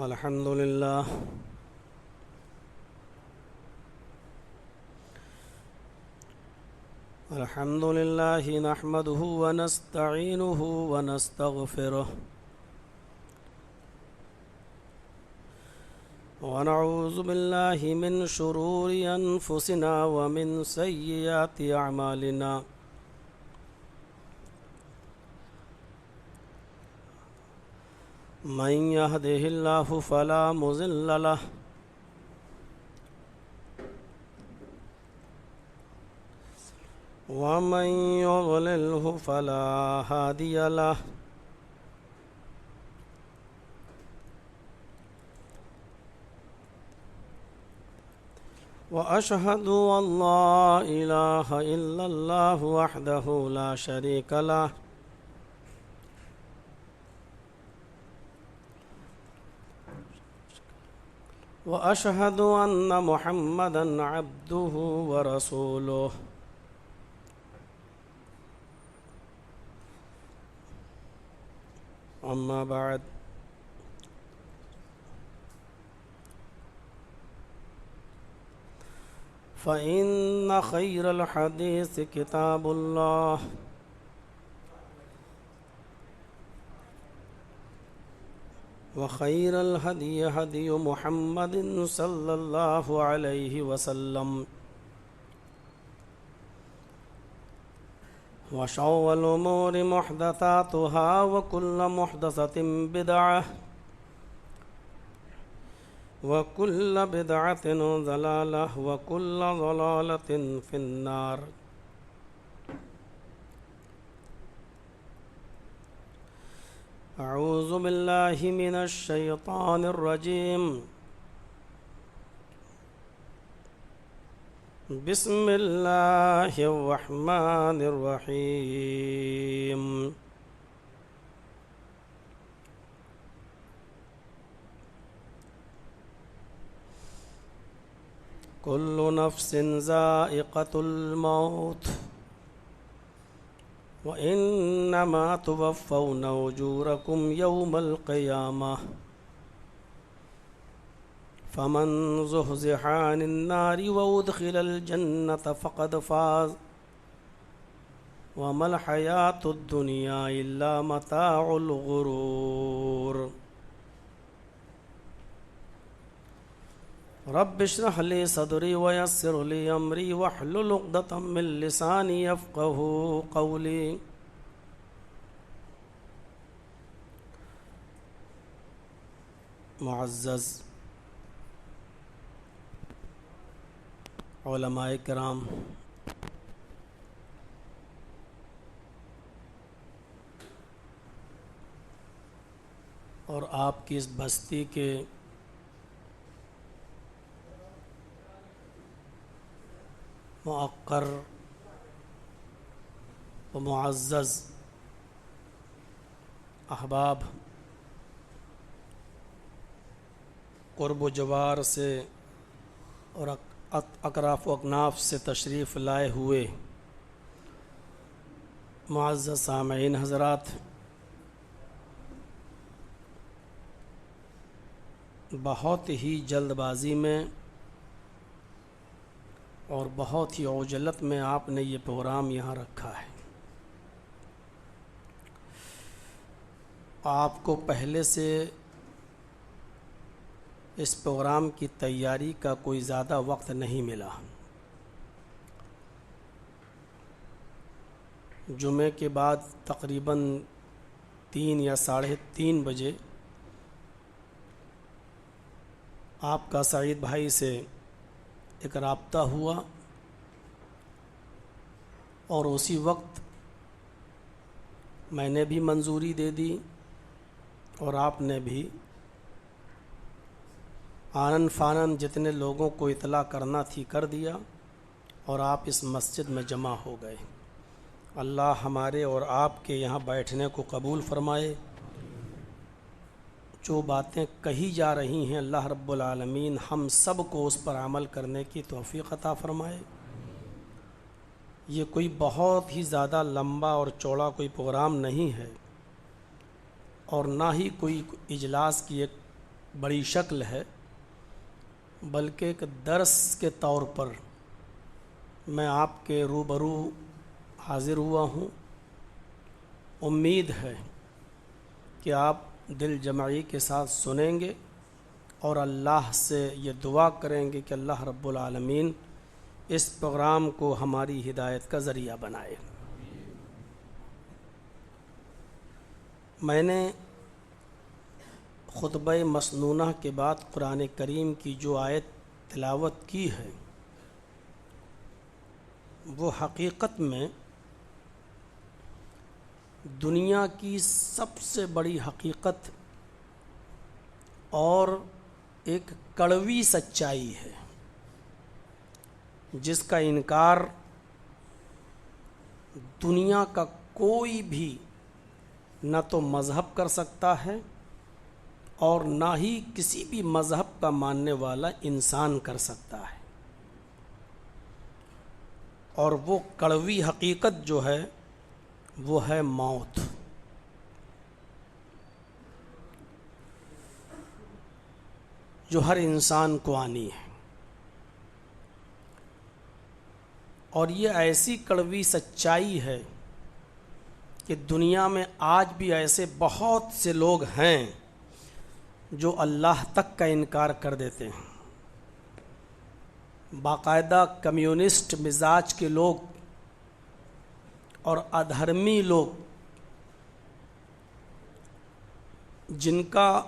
الحمد لله نحمده ونستعينه ونستغفره ونعوذ بالله من شرور أنفسنا ومن سيئات أعمالنا من يهده الله فلا مضل له ومن يضلله فلا هادي له وأشهد أن لا إله إلا الله وحده لا شريك له وأشهد أن محمدًا عبده ورسوله أما بعد فإن خير الحديث كتاب الله وخير الهدي هدي محمد صلى الله عليه وسلم وشر الأمور محدثاتها وكل محدثة بدعة وكل بدعة ضلالة وكل ضلالة في النار. أعوذ بالله من الشيطان الرجيم. بسم الله الرحمن الرحيم. كل نفس ذائقة الموت وإنما توفون أجوركم يوم القيامة فمن زحزح عن النار وأدخل الجنة فقد فاز وما الحياة الدنيا إلا متاع الغرور. رب اشرح لي صدري ويسر لي أمري واحلل عقدة من لساني يفقهوا قولي. معزز علماء کرام، اور آپ کی اس بستی کے موقر و معزز احباب، قرب و جوار سے اور اکراف و اکناف سے تشریف لائے ہوئے معزز سامعین حضرات، بہت ہی جلد بازی میں اور بہت ہی عجلت میں آپ نے یہ پروگرام یہاں رکھا ہے. آپ کو پہلے سے اس پروگرام کی تیاری کا کوئی زیادہ وقت نہیں ملا. جمعے کے بعد تقریباً 3 یا 3:30 بجے آپ کا سعید بھائی سے ایک رابطہ ہوا اور اسی وقت میں نے بھی منظوری دے دی اور آپ نے بھی آنن فانن جتنے لوگوں کو اطلاع کرنا تھی کر دیا اور آپ اس مسجد میں جمع ہو گئے. اللہ ہمارے اور آپ کے یہاں بیٹھنے کو قبول فرمائے. جو باتیں کہی جا رہی ہیں اللہ رب العالمین ہم سب کو اس پر عمل کرنے کی توفیق عطا فرمائے. یہ کوئی بہت ہی زیادہ لمبا اور چوڑا کوئی پروگرام نہیں ہے اور نہ ہی کوئی اجلاس کی ایک بڑی شکل ہے، بلکہ ایک درس کے طور پر میں آپ کے روبرو حاضر ہوا ہوں۔ امید ہے کہ آپ دل جمعی کے ساتھ سنیں گے اور اللہ سے یہ دعا کریں گے کہ اللہ رب العالمین اس پروگرام کو ہماری ہدایت کا ذریعہ بنائے۔ میں نے خطبہ مسنونہ کے بعد قرآن کریم کی جو آیت تلاوت کی ہے وہ حقیقت میں دنیا کی سب سے بڑی حقیقت اور ایک کڑوی سچائی ہے، جس کا انکار دنیا کا کوئی بھی نہ تو مذہب کر سکتا ہے اور نہ ہی کسی بھی مذہب کا ماننے والا انسان کر سکتا ہے۔ اور وہ کڑوی حقیقت جو ہے وہ ہے موت۔ جو ہر انسان کو آنی ہے، اور یہ ایسی کڑوی سچائی ہے کہ دنیا میں آج بھی ایسے بہت سے لوگ ہیں جو اللہ تک کا انکار کر دیتے ہیں۔ باقاعدہ کمیونسٹ مزاج کے لوگ اور ادھرمی لوگ، جن کا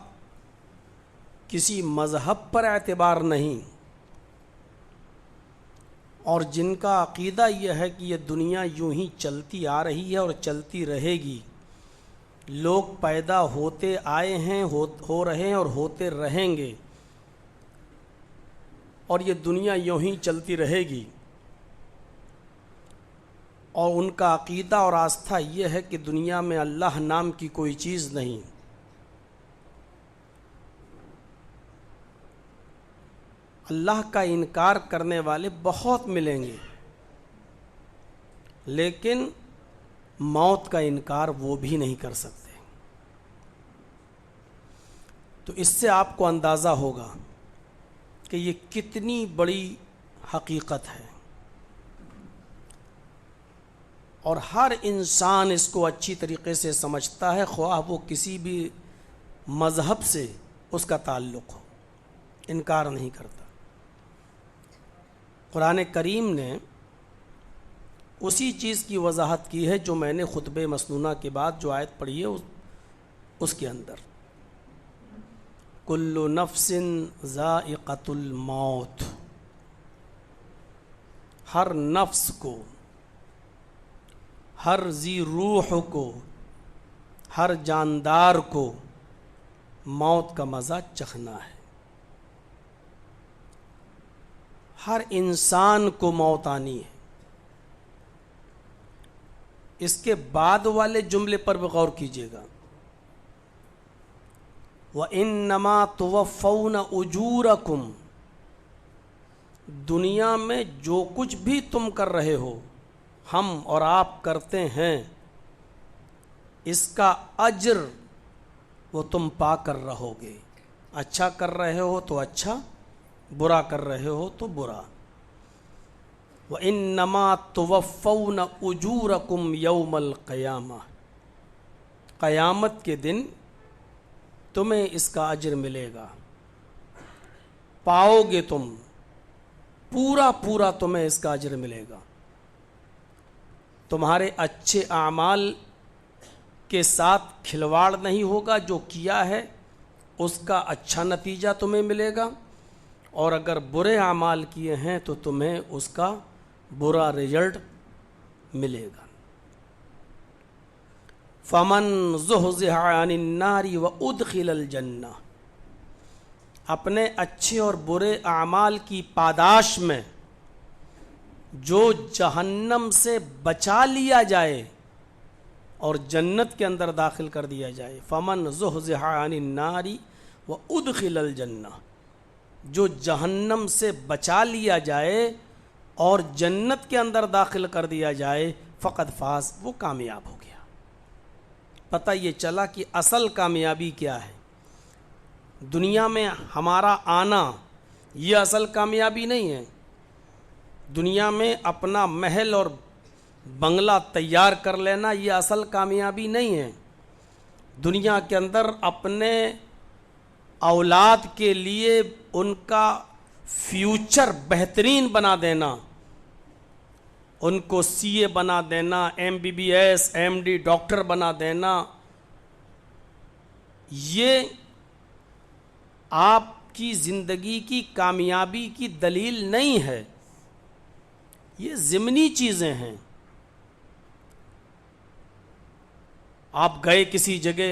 کسی مذہب پر اعتبار نہیں اور جن کا عقیدہ یہ ہے کہ یہ دنیا یوں ہی چلتی آ رہی ہے اور چلتی رہے گی، لوگ پیدا ہوتے آئے ہیں، ہو رہے ہیں اور ہوتے رہیں گے، اور یہ دنیا یوں ہی چلتی رہے گی، اور ان کا عقیدہ اور آستھا یہ ہے کہ دنیا میں اللہ نام کی کوئی چیز نہیں۔ اللہ کا انکار کرنے والے بہت ملیں گے، لیکن موت کا انکار وہ بھی نہیں کر سکتے۔ تو اس سے آپ کو اندازہ ہوگا کہ یہ کتنی بڑی حقیقت ہے، اور ہر انسان اس کو اچھی طریقے سے سمجھتا ہے، خواہ وہ کسی بھی مذہب سے اس کا تعلق ہو، انکار نہیں کرتا۔ قرآن کریم نے اسی چیز کی وضاحت کی ہے جو میں نے خطبہ مسنونہ کے بعد جو آیت پڑھی ہے اس کے اندر، کل نفس ذائقۃ الموت، ہر نفس کو، ہر ذی روح کو، ہر جاندار کو موت کا مزہ چکھنا ہے۔ ہر انسان کو موت آنی ہے۔ اس کے بعد والے جملے پر بھی غور کیجیے گا، وَإِنَّمَا تُوَفَّوْنَ أُجُورَكُمْ، دنیا میں جو کچھ بھی تم کر رہے ہو، ہم اور آپ کرتے ہیں، اس کا اجر وہ تم پا کر رہو گے۔ اچھا کر رہے ہو تو اچھا، برا کر رہے ہو تو برا۔ وَإِنَّمَا تُوَفَّوْنَ أُجُورَكُمْ يَوْمَ الْقِيَامَةِ، قیامت کے دن تمہیں اس کا اجر ملے گا، پاؤ گے تم، پورا پورا تمہیں اس کا اجر ملے گا۔ تمہارے اچھے اعمال کے ساتھ کھلواڑ نہیں ہوگا، جو کیا ہے اس کا اچھا نتیجہ تمہیں ملے گا، اور اگر برے اعمال کیے ہیں تو تمہیں اس کا برا رزلٹ ملے گا۔ فمن زحزح عن النار وادخل الجنہ، اپنے اچھے اور برے اعمال کی پاداش میں جو جہنم سے بچا لیا جائے اور جنت کے اندر داخل کر دیا جائے، فمن زحزح عن النار وادخل الجنہ، جو جہنم سے بچا لیا جائے اور جنت کے اندر داخل کر دیا جائے، فقد فاز، وہ کامیاب ہو گیا۔ پتہ یہ چلا کہ اصل کامیابی کیا ہے، دنیا میں ہمارا آنا یہ اصل کامیابی نہیں ہے. دنیا میں اپنا محل اور بنگلہ تیار کر لینا یہ اصل کامیابی نہیں ہے. دنیا کے اندر اپنے اولاد کے لیے ان کا فیوچر بہترین بنا دینا، ان کو سی اے بنا دینا، MBBS MD ڈاکٹر بنا دینا، یہ آپ کی زندگی کی کامیابی کی دلیل نہیں ہے. یہ ضمنی چیزیں ہیں. آپ گئے کسی جگہ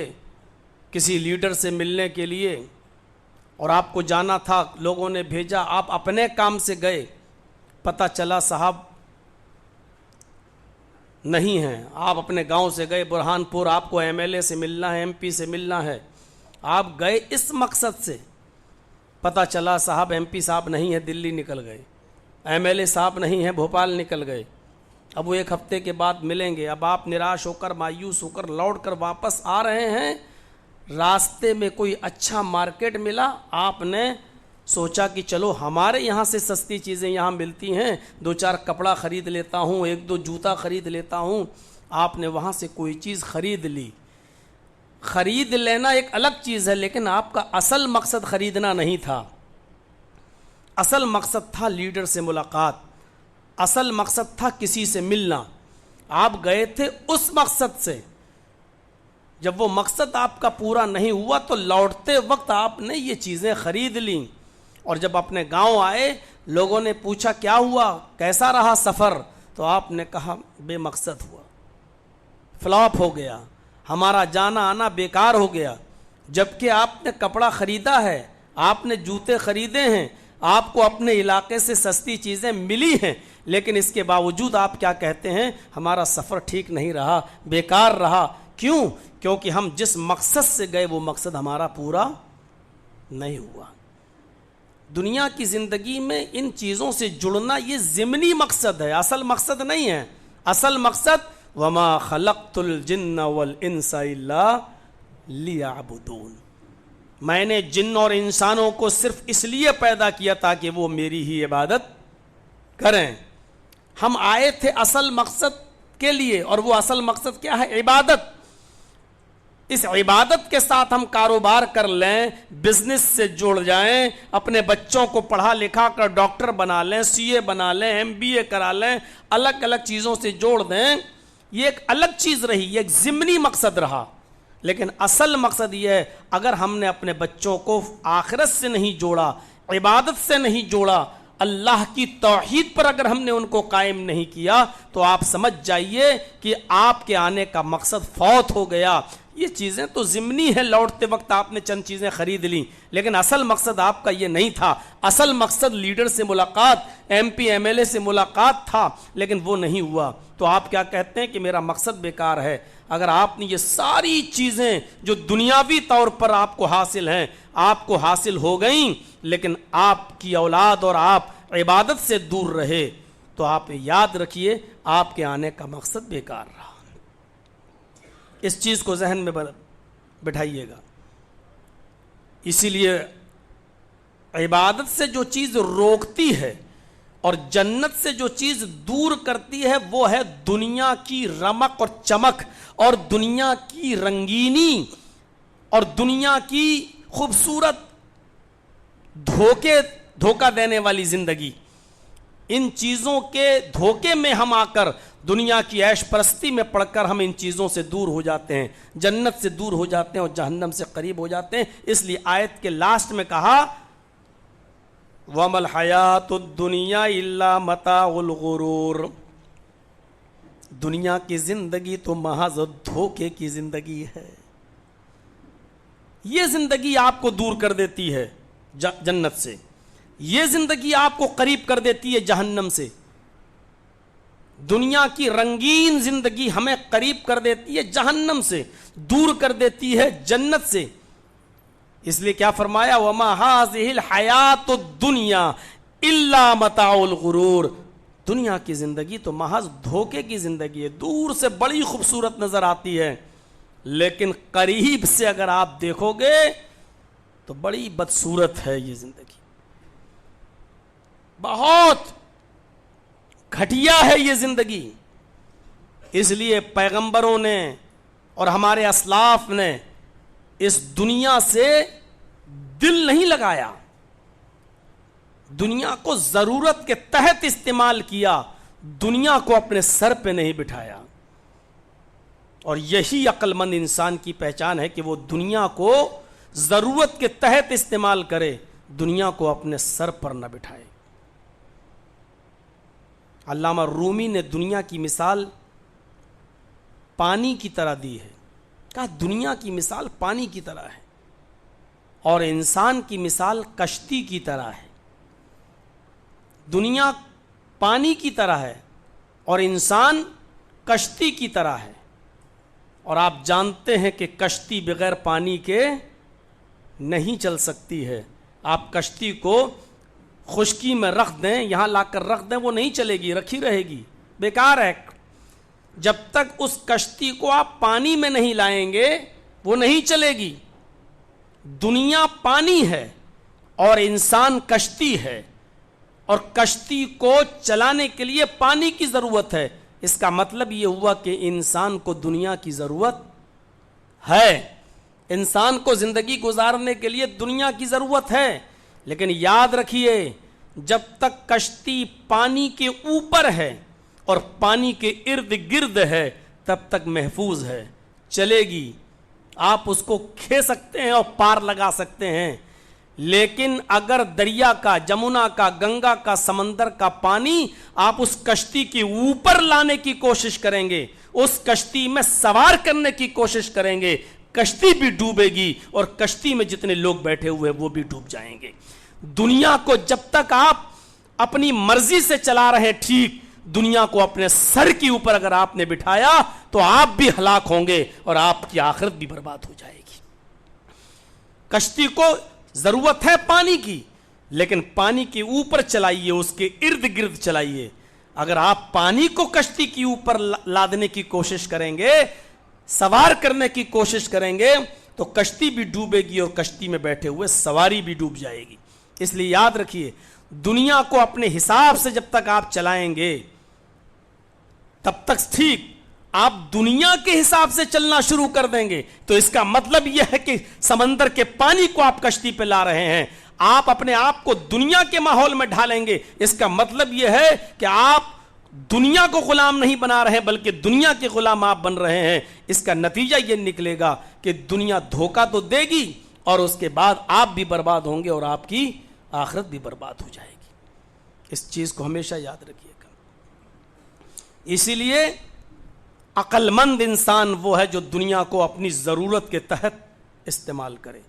کسی لیڈر سے ملنے کے لیے اور آپ کو جانا تھا، لوگوں نے بھیجا، آپ اپنے کام سے گئے، پتہ چلا صاحب نہیں ہیں. آپ اپنے گاؤں سے گئے برہان پور، آپ کو MLA سے ملنا ہے، MP سے ملنا ہے. آپ گئے اس مقصد سے، پتہ چلا صاحب MP صاحب نہیں ہے، دلی نکل گئے، MLA صاحب نہیں ہے، بھوپال نکل گئے. اب وہ ایک ہفتے کے بعد ملیں گے. اب آپ نراش ہو کر مایوس ہو کر لوٹ کر واپس آ رہے ہیں. راستے میں کوئی اچھا مارکیٹ ملا، آپ نے سوچا کہ چلو ہمارے یہاں سے سستی چیزیں یہاں ملتی ہیں، 2-4 کپڑا خرید لیتا ہوں، 1-2 جوتا خرید لیتا ہوں. آپ نے وہاں سے کوئی چیز خرید لی. خرید لینا ایک الگ چیز ہے، لیکن آپ کا اصل مقصد خریدنا نہیں تھا. اصل مقصد تھا لیڈر سے ملاقات، اصل مقصد تھا کسی سے ملنا. آپ گئے تھے اس مقصد سے. جب وہ مقصد آپ کا پورا نہیں ہوا تو لوٹتے وقت آپ نے یہ چیزیں خرید لیں. اور جب اپنے گاؤں آئے، لوگوں نے پوچھا کیا ہوا، کیسا رہا سفر، تو آپ نے کہا بے مقصد ہوا، فلاپ ہو گیا، ہمارا جانا آنا بیکار ہو گیا. جبکہ آپ نے کپڑا خریدا ہے، آپ نے جوتے خریدے ہیں، آپ کو اپنے علاقے سے سستی چیزیں ملی ہیں، لیکن اس کے باوجود آپ کیا کہتے ہیں، ہمارا سفر ٹھیک نہیں رہا، بیکار رہا. کیوں؟ کیونکہ ہم جس مقصد سے گئے وہ مقصد ہمارا پورا نہیں ہوا. دنیا کی زندگی میں ان چیزوں سے جڑنا یہ ضمنی مقصد ہے، اصل مقصد نہیں ہے. اصل مقصد وَمَا خَلَقْتُ الْجِنَّ وَالْإِنسَ إِلَّا لِيَعْبُدُونَ، میں نے جن اور انسانوں کو صرف اس لیے پیدا کیا تاکہ وہ میری ہی عبادت کریں. ہم آئے تھے اصل مقصد کے لیے، اور وہ اصل مقصد کیا ہے؟ عبادت. اس عبادت کے ساتھ ہم کاروبار کر لیں، بزنس سے جڑ جائیں، اپنے بچوں کو پڑھا لکھا کر ڈاکٹر بنا لیں، CA بنا لیں، MBA کرا لیں، الگ الگ چیزوں سے جوڑ دیں. یہ ایک الگ چیز رہی، یہ ایک ضمنی مقصد رہا. لیکن اصل مقصد یہ ہے، اگر ہم نے اپنے بچوں کو آخرت سے نہیں جوڑا، عبادت سے نہیں جوڑا، اللہ کی توحید پر اگر ہم نے ان کو قائم نہیں کیا، تو آپ سمجھ جائیے کہ آپ کے آنے کا مقصد فوت ہو گیا. یہ چیزیں تو ضمنی ہیں، لوٹتے وقت آپ نے چند چیزیں خرید لیں، لیکن اصل مقصد آپ کا یہ نہیں تھا. اصل مقصد لیڈر سے ملاقات، MP MLA سے ملاقات تھا، لیکن وہ نہیں ہوا. تو آپ کیا کہتے ہیں کہ میرا مقصد بیکار ہے. اگر آپ نے یہ ساری چیزیں جو دنیاوی طور پر آپ کو حاصل ہیں، آپ کو حاصل ہو گئیں، لیکن آپ کی اولاد اور آپ عبادت سے دور رہے، تو آپ یاد رکھیے آپ کے آنے کا مقصد بیکار رہا. اس چیز کو ذہن میں بٹھائیے گا. اسی لیے عبادت سے جو چیز روکتی ہے اور جنت سے جو چیز دور کرتی ہے وہ ہے دنیا کی رمق اور چمک اور دنیا کی رنگینی اور دنیا کی خوبصورت دھوکہ دینے والی زندگی. ان چیزوں کے دھوکے میں ہم آ کر دنیا کی عیش پرستی میں پڑھ کر ہم ان چیزوں سے دور ہو جاتے ہیں، جنت سے دور ہو جاتے ہیں اور جہنم سے قریب ہو جاتے ہیں. اس لیے آیت کے لاسٹ میں کہا وَمَا الْحَيَاةُ الدُّنْيَا إِلَّا مَتَاعُ الْغُرُورِ، دنیا کی زندگی تو محض دھوکے کی زندگی ہے. یہ زندگی آپ کو دور کر دیتی ہے جنت سے، یہ زندگی آپ کو قریب کر دیتی ہے جہنم سے. دنیا کی رنگین زندگی ہمیں قریب کر دیتی ہے جہنم سے، دور کر دیتی ہے جنت سے. اس لیے کیا فرمایا وَمَا هَٰذِهِ الْحَيَاةُ الدُّنْيَا إِلَّا مَتَاعُ الْغُرُورِ، دنیا کی زندگی تو محض دھوکے کی زندگی ہے. دور سے بڑی خوبصورت نظر آتی ہے، لیکن قریب سے اگر آپ دیکھو گے تو بڑی بدصورت ہے یہ زندگی، بہت گھٹیا ہے یہ زندگی۔ اس لیے پیغمبروں نے اور ہمارے اسلاف نے اس دنیا سے دل نہیں لگایا، دنیا کو ضرورت کے تحت استعمال کیا، دنیا کو اپنے سر پہ نہیں بٹھایا۔ اور یہی عقل مند انسان کی پہچان ہے کہ وہ دنیا کو ضرورت کے تحت استعمال کرے، دنیا کو اپنے سر پر نہ بٹھائے۔ علامہ رومی نے دنیا کی مثال پانی کی طرح دی ہے، کہا دنیا کی مثال پانی کی طرح ہے اور انسان کی مثال کشتی کی طرح ہے۔ دنیا پانی کی طرح ہے اور انسان کشتی کی طرح ہے، اور آپ جانتے ہیں کہ کشتی بغیر پانی کے نہیں چل سکتی ہے۔ آپ کشتی کو خشکی میں رکھ دیں، یہاں لا کر رکھ دیں، وہ نہیں چلے گی، رکھی رہے گی، بیکار ہے۔ جب تک اس کشتی کو آپ پانی میں نہیں لائیں گے وہ نہیں چلے گی۔ دنیا پانی ہے اور انسان کشتی ہے، اور کشتی کو چلانے کے لیے پانی کی ضرورت ہے۔ اس کا مطلب یہ ہوا کہ انسان کو دنیا کی ضرورت ہے، انسان کو زندگی گزارنے کے لیے دنیا کی ضرورت ہے۔ لیکن یاد رکھیے، جب تک کشتی پانی کے اوپر ہے اور پانی کے ارد گرد ہے تب تک محفوظ ہے، چلے گی، آپ اس کو کھے سکتے ہیں اور پار لگا سکتے ہیں۔ لیکن اگر دریا کا، جمنا کا، گنگا کا، سمندر کا پانی آپ اس کشتی کے اوپر لانے کی کوشش کریں گے، اس کشتی میں سوار کرنے کی کوشش کریں گے، کشتی بھی ڈوبے گی اور کشتی میں جتنے لوگ بیٹھے ہوئے وہ بھی ڈوب جائیں گے۔ دنیا کو جب تک آپ اپنی مرضی سے چلا رہے ٹھیک، دنیا کو اپنے سر کے اوپر اگر آپ نے بٹھایا تو آپ بھی ہلاک ہوں گے اور آپ کی آخرت بھی برباد ہو جائے گی۔ کشتی کو ضرورت ہے پانی کی، لیکن پانی کے اوپر چلائیے، اس کے ارد گرد چلائیے۔ اگر آپ پانی کو کشتی کے اوپر لادنے کی کوشش کریں گے، سوار کرنے کی کوشش کریں گے، تو کشتی بھی ڈوبے گی اور کشتی میں بیٹھے ہوئے سواری بھی ڈوب جائے گی۔ اس لیے یاد رکھیے، دنیا کو اپنے حساب سے جب تک آپ چلائیں گے تب تک ٹھیک، آپ دنیا کے حساب سے چلنا شروع کر دیں گے تو اس کا مطلب یہ ہے کہ سمندر کے پانی کو آپ کشتی پہ لا رہے ہیں، آپ اپنے آپ کو دنیا کے ماحول میں ڈھالیں گے، اس کا مطلب یہ ہے کہ آپ دنیا کو غلام نہیں بنا رہے بلکہ دنیا کے غلام آپ بن رہے ہیں۔ اس کا نتیجہ یہ نکلے گا کہ دنیا دھوکہ تو دے گی اور اس کے بعد آپ بھی برباد ہوں گے اور آپ کی آخرت بھی برباد ہو جائے گی۔ اس چیز کو ہمیشہ یاد رکھیے گا۔ اسی لیے عقل مند انسان وہ ہے جو دنیا کو اپنی ضرورت کے تحت استعمال کرے،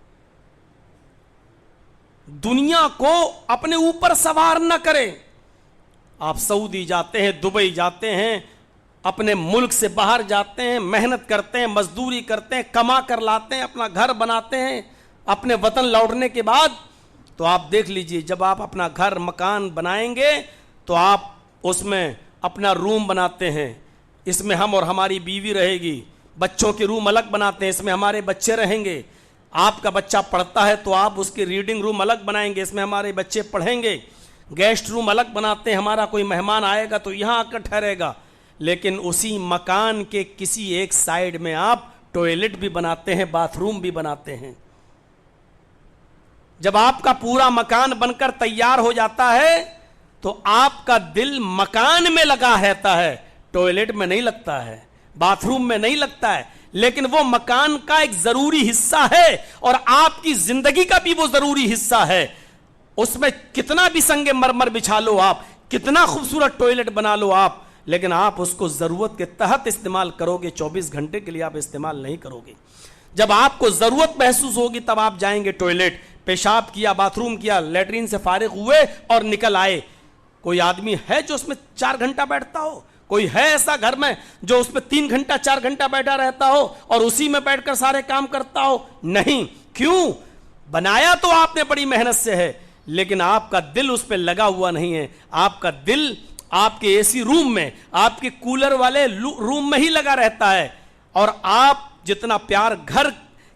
دنیا کو اپنے اوپر سوار نہ کرے۔ آپ سعودی جاتے ہیں، دبئی جاتے ہیں، اپنے ملک سے باہر جاتے ہیں، محنت کرتے ہیں، مزدوری کرتے ہیں، کما کر لاتے ہیں، اپنا گھر بناتے ہیں، اپنے وطن لوٹنے کے بعد تو آپ دیکھ لیجئے، جب آپ اپنا گھر مکان بنائیں گے تو آپ اس میں اپنا روم بناتے ہیں، اس میں ہم اور ہماری بیوی رہے گی، بچوں کے روم الگ بناتے ہیں، اس میں ہمارے بچے رہیں گے۔ آپ کا بچہ پڑھتا ہے تو آپ اس کے ریڈنگ روم الگ بنائیں گے، اس میں ہمارے بچے پڑھیں گے۔ گیسٹ روم الگ بناتے ہیں، ہمارا کوئی مہمان آئے گا تو یہاں آ کر ٹھہرے گا۔ لیکن اسی مکان کے کسی ایک سائیڈ میں آپ ٹوائلٹ بھی بناتے ہیں، باتھ روم بھی بناتے ہیں۔ جب آپ کا پورا مکان بن کر تیار ہو جاتا ہے تو آپ کا دل مکان میں لگا رہتا ہے، ٹوائلٹ میں نہیں لگتا ہے، باتھ روم میں نہیں لگتا ہے۔ لیکن وہ مکان کا ایک ضروری حصہ ہے اور آپ کی زندگی کا بھی وہ ضروری حصہ ہے۔ اس میں کتنا بھی سنگ مرمر بچھا لو آپ، کتنا خوبصورت ٹوائلٹ بنا لو آپ، لیکن آپ اس کو ضرورت کے تحت استعمال کرو گے، 24 گھنٹے کے لیے آپ استعمال نہیں کرو گے۔ جب آپ کو ضرورت محسوس ہوگی تب آپ جائیں گے ٹوائلٹ، پیشاب کیا، باتھ روم کیا، لیٹرین سے فارغ ہوئے اور نکل آئے۔ کوئی آدمی ہے جو اس میں 4 گھنٹہ بیٹھتا ہو؟ کوئی ہے ایسا گھر میں جو اس میں 3 گھنٹہ 4 گھنٹہ بیٹھا رہتا ہو اور اسی میں بیٹھ کر سارے کام کرتا ہو؟ نہیں۔ کیوں؟ بنایا تو آپ نے بڑی محنت سے ہے، لیکن آپ کا دل اس پہ لگا ہوا نہیں ہے۔ آپ کا دل آپ کے اے سی روم میں، آپ کے کولر والے روم میں ہی لگا رہتا ہے، اور آپ جتنا پیار گھر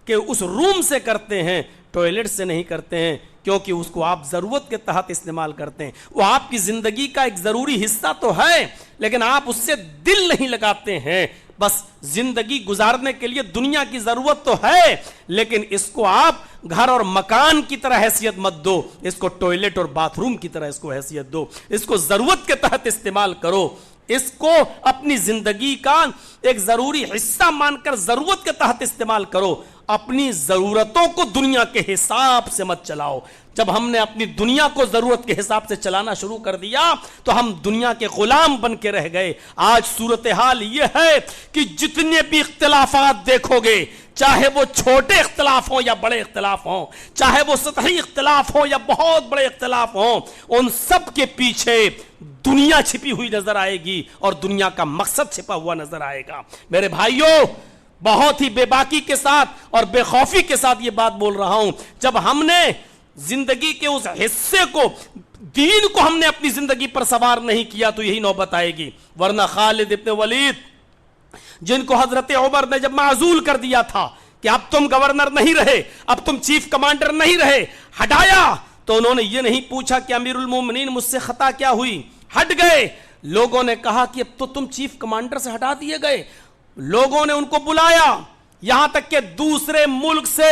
کے اس روم سے کرتے ہیں ٹوائلٹ سے نہیں کرتے ہیں کیونکہ اس کو آپ ضرورت کے تحت استعمال کرتے ہیں. وہ آپ کی زندگی کا ایک ضروری حصہ تو ہے لیکن آپ اس سے دل نہیں لگاتے ہیں. بس زندگی گزارنے کے لیے دنیا کی ضرورت تو ہے لیکن اس کو آپ گھر اور مکان کی طرح حیثیت مت دو, اس کو ٹوائلٹ اور باتھ روم کی طرح اس کو حیثیت دو. اس کو ضرورت کے تحت استعمال کرو, اس کو اپنی زندگی کا ایک ضروری حصہ مان کر ضرورت کے تحت استعمال کرو. اپنی ضرورتوں کو دنیا کے حساب سے مت چلاؤ. جب ہم نے اپنی دنیا کو ضرورت کے حساب سے چلانا شروع کر دیا تو ہم دنیا کے غلام بن کے رہ گئے. آج صورتحال یہ ہے کہ جتنے بھی اختلافات دیکھو گے, چاہے وہ چھوٹے اختلاف ہوں یا بڑے اختلاف ہوں, چاہے وہ سطحی اختلاف ہوں یا بہت بڑے اختلاف ہوں, ان سب کے پیچھے دنیا چھپی ہوئی نظر آئے گی اور دنیا کا مقصد چھپا ہوا نظر آئے گا. میرے بھائیوں, بہت ہی بے باکی کے ساتھ اور بے خوفی کے ساتھ یہ بات بول رہا ہوں, جب ہم نے زندگی کے اس حصے کو, دین کو ہم نے اپنی زندگی پر سوار نہیں کیا تو یہی نوبت آئے گی. ورنہ خالد ابن ولید جن کو حضرت عمر نے جب معزول کر دیا تھا کہ اب تم گورنر نہیں رہے, اب تم چیف کمانڈر نہیں رہے, ہٹایا تو انہوں نے یہ نہیں پوچھا کہ امیر المومنین مجھ سے خطا کیا ہوئی, ہٹ گئے. لوگوں نے کہا کہ اب تو تم چیف کمانڈر سے ہٹا دیے گئے. لوگوں نے ان کو بلایا, یہاں تک کہ دوسرے ملک سے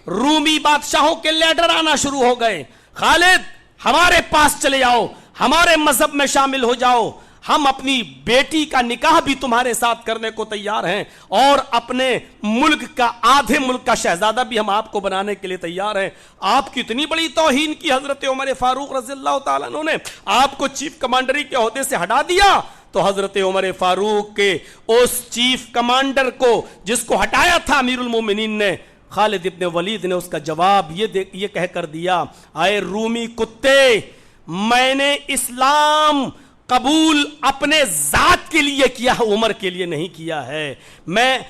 رومی بادشاہوں کے لیڈر آنا شروع ہو گئے. خالد ہمارے پاس چلے آؤ, ہمارے مذہب میں شامل ہو جاؤ, ہم اپنی بیٹی کا نکاح بھی تمہارے ساتھ کرنے کو تیار ہیں اور اپنے ملک کا, آدھے ملک کا شہزادہ بھی ہم آپ کو بنانے کے لیے تیار ہیں. آپ کی اتنی بڑی توہین کی حضرت عمر فاروق رضی اللہ تعالیٰ عنہ نے, آپ کو چیف کمانڈری کے عہدے سے ہٹا دیا. تو حضرت عمر فاروق کے اس چیف کمانڈر کو جس کو ہٹایا تھا امیر المومنین نے, خالد ابن ولید نے اس کا جواب یہ کہہ کر دیا, اے رومی کتے, میں نے اسلام قبول اپنے ذات کے لیے کیا ہے, عمر کے لیے نہیں کیا ہے.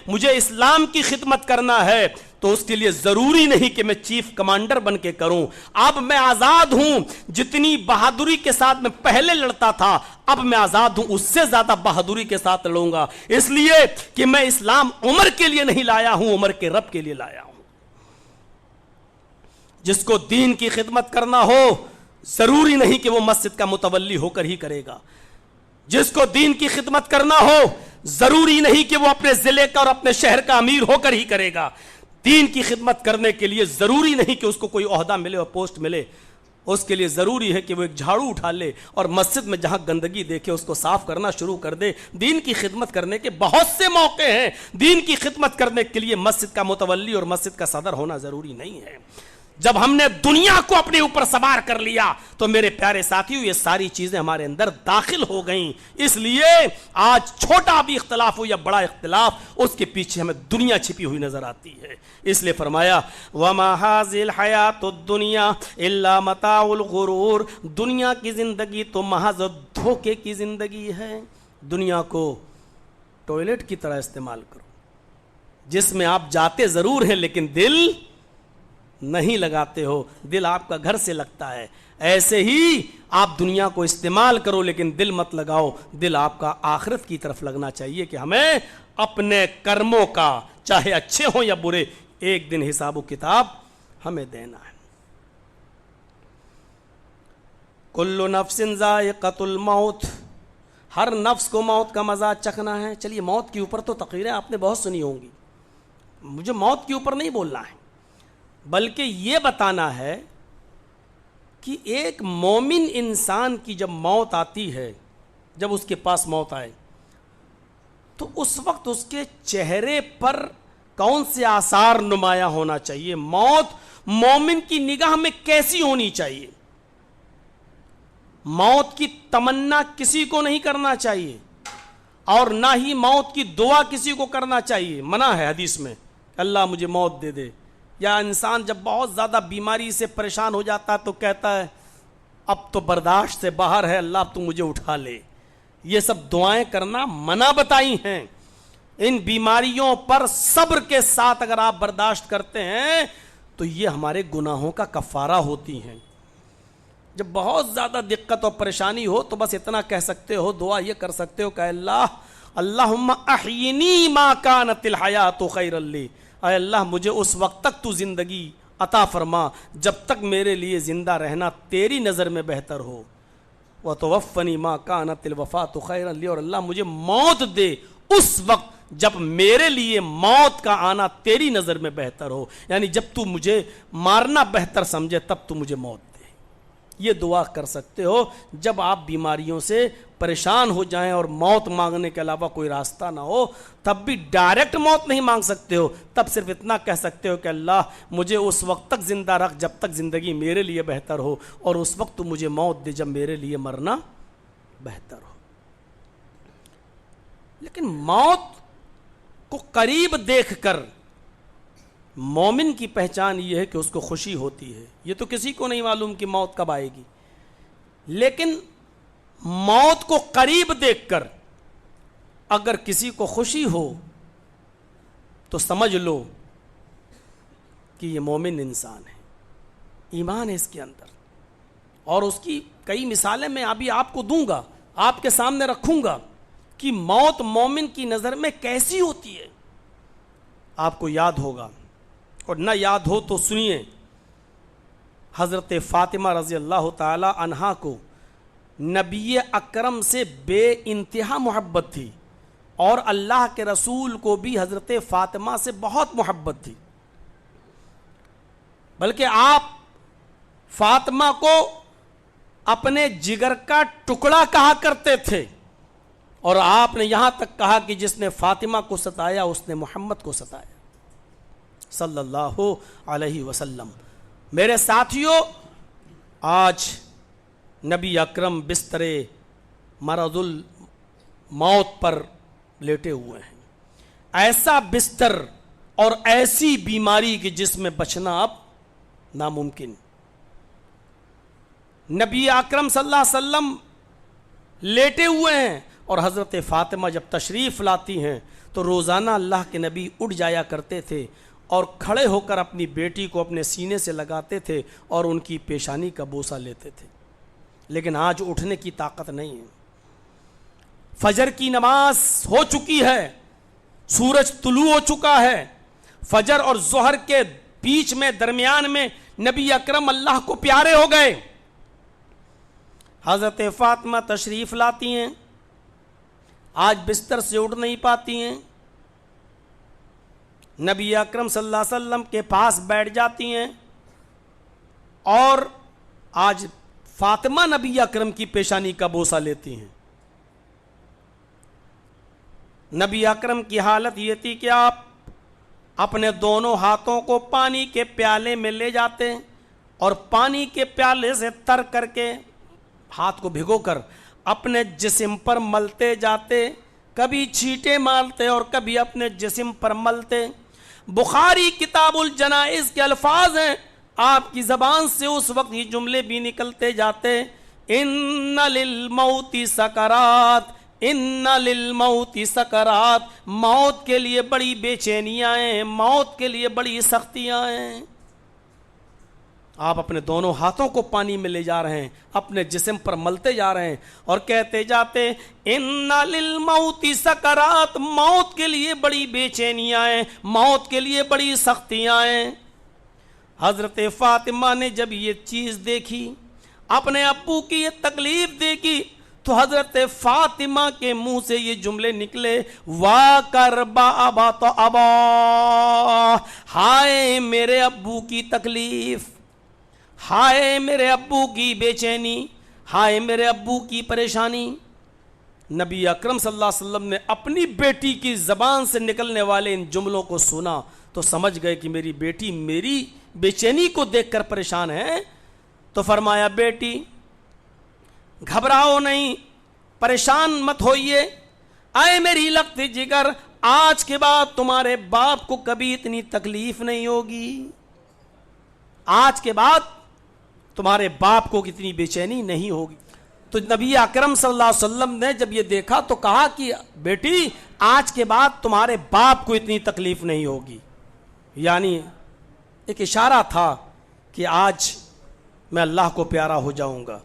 مجھے اسلام کی خدمت کرنا ہے تو اس کے لیے ضروری نہیں کہ میں چیف کمانڈر بن کے کروں. اب میں آزاد ہوں, جتنی بہادری کے ساتھ میں پہلے لڑتا تھا اب میں آزاد ہوں, اس سے زیادہ بہادری کے ساتھ لڑوں گا, اس لیے کہ میں اسلام عمر کے لیے نہیں لایا ہوں, عمر کے رب کے لیے لایا ہوں. جس کو دین کی خدمت کرنا ہو ضروری نہیں کہ وہ مسجد کا متولی ہو کر ہی کرے گا. جس کو دین کی خدمت کرنا ہو ضروری نہیں کہ وہ اپنے ضلع کا اور اپنے شہر کا امیر ہو کر ہی کرے گا. دین کی خدمت کرنے کے لیے ضروری نہیں کہ اس کو کوئی عہدہ ملے اور پوسٹ ملے, اس کے لیے ضروری ہے کہ وہ ایک جھاڑو اٹھا لے اور مسجد میں جہاں گندگی دیکھے اس کو صاف کرنا شروع کر دے. دین کی خدمت کرنے کے بہت سے موقع ہیں, دین کی خدمت کرنے کے لیے مسجد کا متولی اور مسجد کا صدر ہونا ضروری نہیں ہے. جب ہم نے دنیا کو اپنے اوپر سوار کر لیا تو میرے پیارے ساتھیوں یہ ساری چیزیں ہمارے اندر داخل ہو گئیں. اس لیے آج چھوٹا بھی اختلاف ہو یا بڑا اختلاف, اس کے پیچھے ہمیں دنیا چھپی ہوئی نظر آتی ہے. اس لیے فرمایا وَمَا هَذِهِ الْحَيَاةُ الدُّنْيَا إِلَّا مَتَاعُ الْغُرُورِ, دنیا کی زندگی تو محض دھوکے کی زندگی ہے. دنیا کو ٹوائلٹ کی طرح استعمال کرو جس میں آپ جاتے ضرور ہیں لیکن دل نہیں لگاتے ہو, دل آپ کا گھر سے لگتا ہے. ایسے ہی آپ دنیا کو استعمال کرو لیکن دل مت لگاؤ, دل آپ کا آخرت کی طرف لگنا چاہیے کہ ہمیں اپنے کرموں کا چاہے اچھے ہوں یا برے ایک دن حساب و کتاب ہمیں دینا ہے. کل نفس ذائقۃ الموت, ہر نفس کو موت کا مزہ چکھنا ہے. چلیے موت کے اوپر تو تقریریں آپ نے بہت سنی ہوں گی, مجھے موت کے اوپر نہیں بولنا ہے بلکہ یہ بتانا ہے کہ ایک مومن انسان کی جب موت آتی ہے, جب اس کے پاس موت آئے تو اس وقت اس کے چہرے پر کون سے آثار نمایاں ہونا چاہیے, موت مومن کی نگاہ میں کیسی ہونی چاہیے. موت کی تمنا کسی کو نہیں کرنا چاہیے اور نہ ہی موت کی دعا کسی کو کرنا چاہیے. منع ہے حدیث میں, اللہ مجھے موت دے دے. یا انسان جب بہت زیادہ بیماری سے پریشان ہو جاتا ہے تو کہتا ہے اب تو برداشت سے باہر ہے, اللہ تو مجھے اٹھا لے. یہ سب دعائیں کرنا منع بتائی ہیں. ان بیماریوں پر صبر کے ساتھ اگر آپ برداشت کرتے ہیں تو یہ ہمارے گناہوں کا کفارہ ہوتی ہیں. جب بہت زیادہ دقت اور پریشانی ہو تو بس اتنا کہہ سکتے ہو, دعا یہ کر سکتے ہو کہ اللہ اللہم احینی ما کانت الحیات خیرا لی, اے اللہ مجھے اس وقت تک تو زندگی عطا فرما جب تک میرے لیے زندہ رہنا تیری نظر میں بہتر ہو. وَتَوَفَّنِي مَا كَانَتِ الْوَفَاةُ خَيْرًا لِي، اور اللہ مجھے موت دے اس وقت جب میرے لیے موت کا آنا تیری نظر میں بہتر ہو. یعنی جب تو مجھے مارنا بہتر سمجھے تب تو مجھے موت دے. یہ دعا کر سکتے ہو جب آپ بیماریوں سے پریشان ہو جائیں اور موت مانگنے کے علاوہ کوئی راستہ نہ ہو. تب بھی ڈائریکٹ موت نہیں مانگ سکتے ہو، تب صرف اتنا کہہ سکتے ہو کہ اللہ مجھے اس وقت تک زندہ رکھ جب تک زندگی میرے لیے بہتر ہو، اور اس وقت تو مجھے موت دے جب میرے لیے مرنا بہتر ہو. لیکن موت کو قریب دیکھ کر مومن کی پہچان یہ ہے کہ اس کو خوشی ہوتی ہے. یہ تو کسی کو نہیں معلوم کہ موت کب آئے گی، لیکن موت کو قریب دیکھ کر اگر کسی کو خوشی ہو تو سمجھ لو کہ یہ مومن انسان ہے، ایمان ہے اس کے اندر. اور اس کی کئی مثالیں میں ابھی آپ کو دوں گا، آپ کے سامنے رکھوں گا کہ موت مومن کی نظر میں کیسی ہوتی ہے. آپ کو یاد ہوگا، اور نہ یاد ہو تو سنیے. حضرت فاطمہ رضی اللہ تعالی عنہا کو نبی اکرم سے بے انتہا محبت تھی، اور اللہ کے رسول کو بھی حضرت فاطمہ سے بہت محبت تھی. بلکہ آپ فاطمہ کو اپنے جگر کا ٹکڑا کہا کرتے تھے، اور آپ نے یہاں تک کہا کہ جس نے فاطمہ کو ستایا اس نے محمد کو ستایا صلی اللہ علیہ وسلم. میرے ساتھیوں، آج نبی اکرم بستر مرض الموت پر لیٹے ہوئے ہیں. ایسا بستر اور ایسی بیماری کہ جس میں بچنا اب ناممکن. نبی اکرم صلی اللہ علیہ وسلم لیٹے ہوئے ہیں، اور حضرت فاطمہ جب تشریف لاتی ہیں تو روزانہ اللہ کے نبی اٹھ جایا کرتے تھے اور کھڑے ہو کر اپنی بیٹی کو اپنے سینے سے لگاتے تھے اور ان کی پیشانی کا بوسہ لیتے تھے. لیکن آج اٹھنے کی طاقت نہیں ہے. فجر کی نماز ہو چکی ہے، سورج طلوع ہو چکا ہے، فجر اور ظہر کے بیچ میں درمیان میں نبی اکرم اللہ کو پیارے ہو گئے. حضرت فاطمہ تشریف لاتی ہیں، آج بستر سے اٹھ نہیں پاتی ہیں. نبی اکرم صلی اللہ علیہ وسلم کے پاس بیٹھ جاتی ہیں، اور آج فاطمہ نبی اکرم کی پیشانی کا بوسہ لیتی ہیں. نبی اکرم کی حالت یہ تھی کہ آپ اپنے دونوں ہاتھوں کو پانی کے پیالے میں لے جاتے اور پانی کے پیالے سے تر کر کے ہاتھ کو بھگو کر اپنے جسم پر ملتے جاتے، کبھی چھینٹے مارتے اور کبھی اپنے جسم پر ملتے. بخاری کتاب الجنائز کے الفاظ ہیں، آپ کی زبان سے اس وقت یہ جملے بھی نکلتے جاتے، ان للموت سکرات، ان للموت سکرات، موت کے لیے بڑی بے چینیاں ہیں، موت کے لیے بڑی سختیاں ہیں. آپ اپنے دونوں ہاتھوں کو پانی میں لے جا رہے ہیں، اپنے جسم پر ملتے جا رہے ہیں اور کہتے جاتے ان للموت سکرات، موت کے لیے بڑی بے چینیاں ہیں، موت کے لیے بڑی سختیاں ہیں. حضرت فاطمہ نے جب یہ چیز دیکھی، اپنے ابو کی یہ تکلیف دیکھی، تو حضرت فاطمہ کے منہ سے یہ جملے نکلے، وا کربا ابا تو ابا، ہائے میرے ابو کی تکلیف، ہائے میرے ابو کی بے چینی، ہائے میرے ابو کی پریشانی. نبی اکرم صلی اللہ علیہ وسلم نے اپنی بیٹی کی زبان سے نکلنے والے ان جملوں کو سنا تو سمجھ گئے کہ میری بیٹی میری بے چینی کو دیکھ کر پریشان ہے. تو فرمایا بیٹی گھبراؤ نہیں، پریشان مت ہوئیے، اے میری لگتی جگر، آج کے بعد تمہارے باپ کو کبھی اتنی تکلیف نہیں ہوگی، آج کے بعد تمہارے باپ کو کتنی بے چینی نہیں ہوگی. تو نبی اکرم صلی اللہ علیہ وسلم نے جب یہ دیکھا تو کہا کہ بیٹی آج کے بعد تمہارے باپ کو اتنی تکلیف نہیں ہوگی. یعنی ایک اشارہ تھا کہ آج میں اللہ کو پیارا ہو جاؤں گا.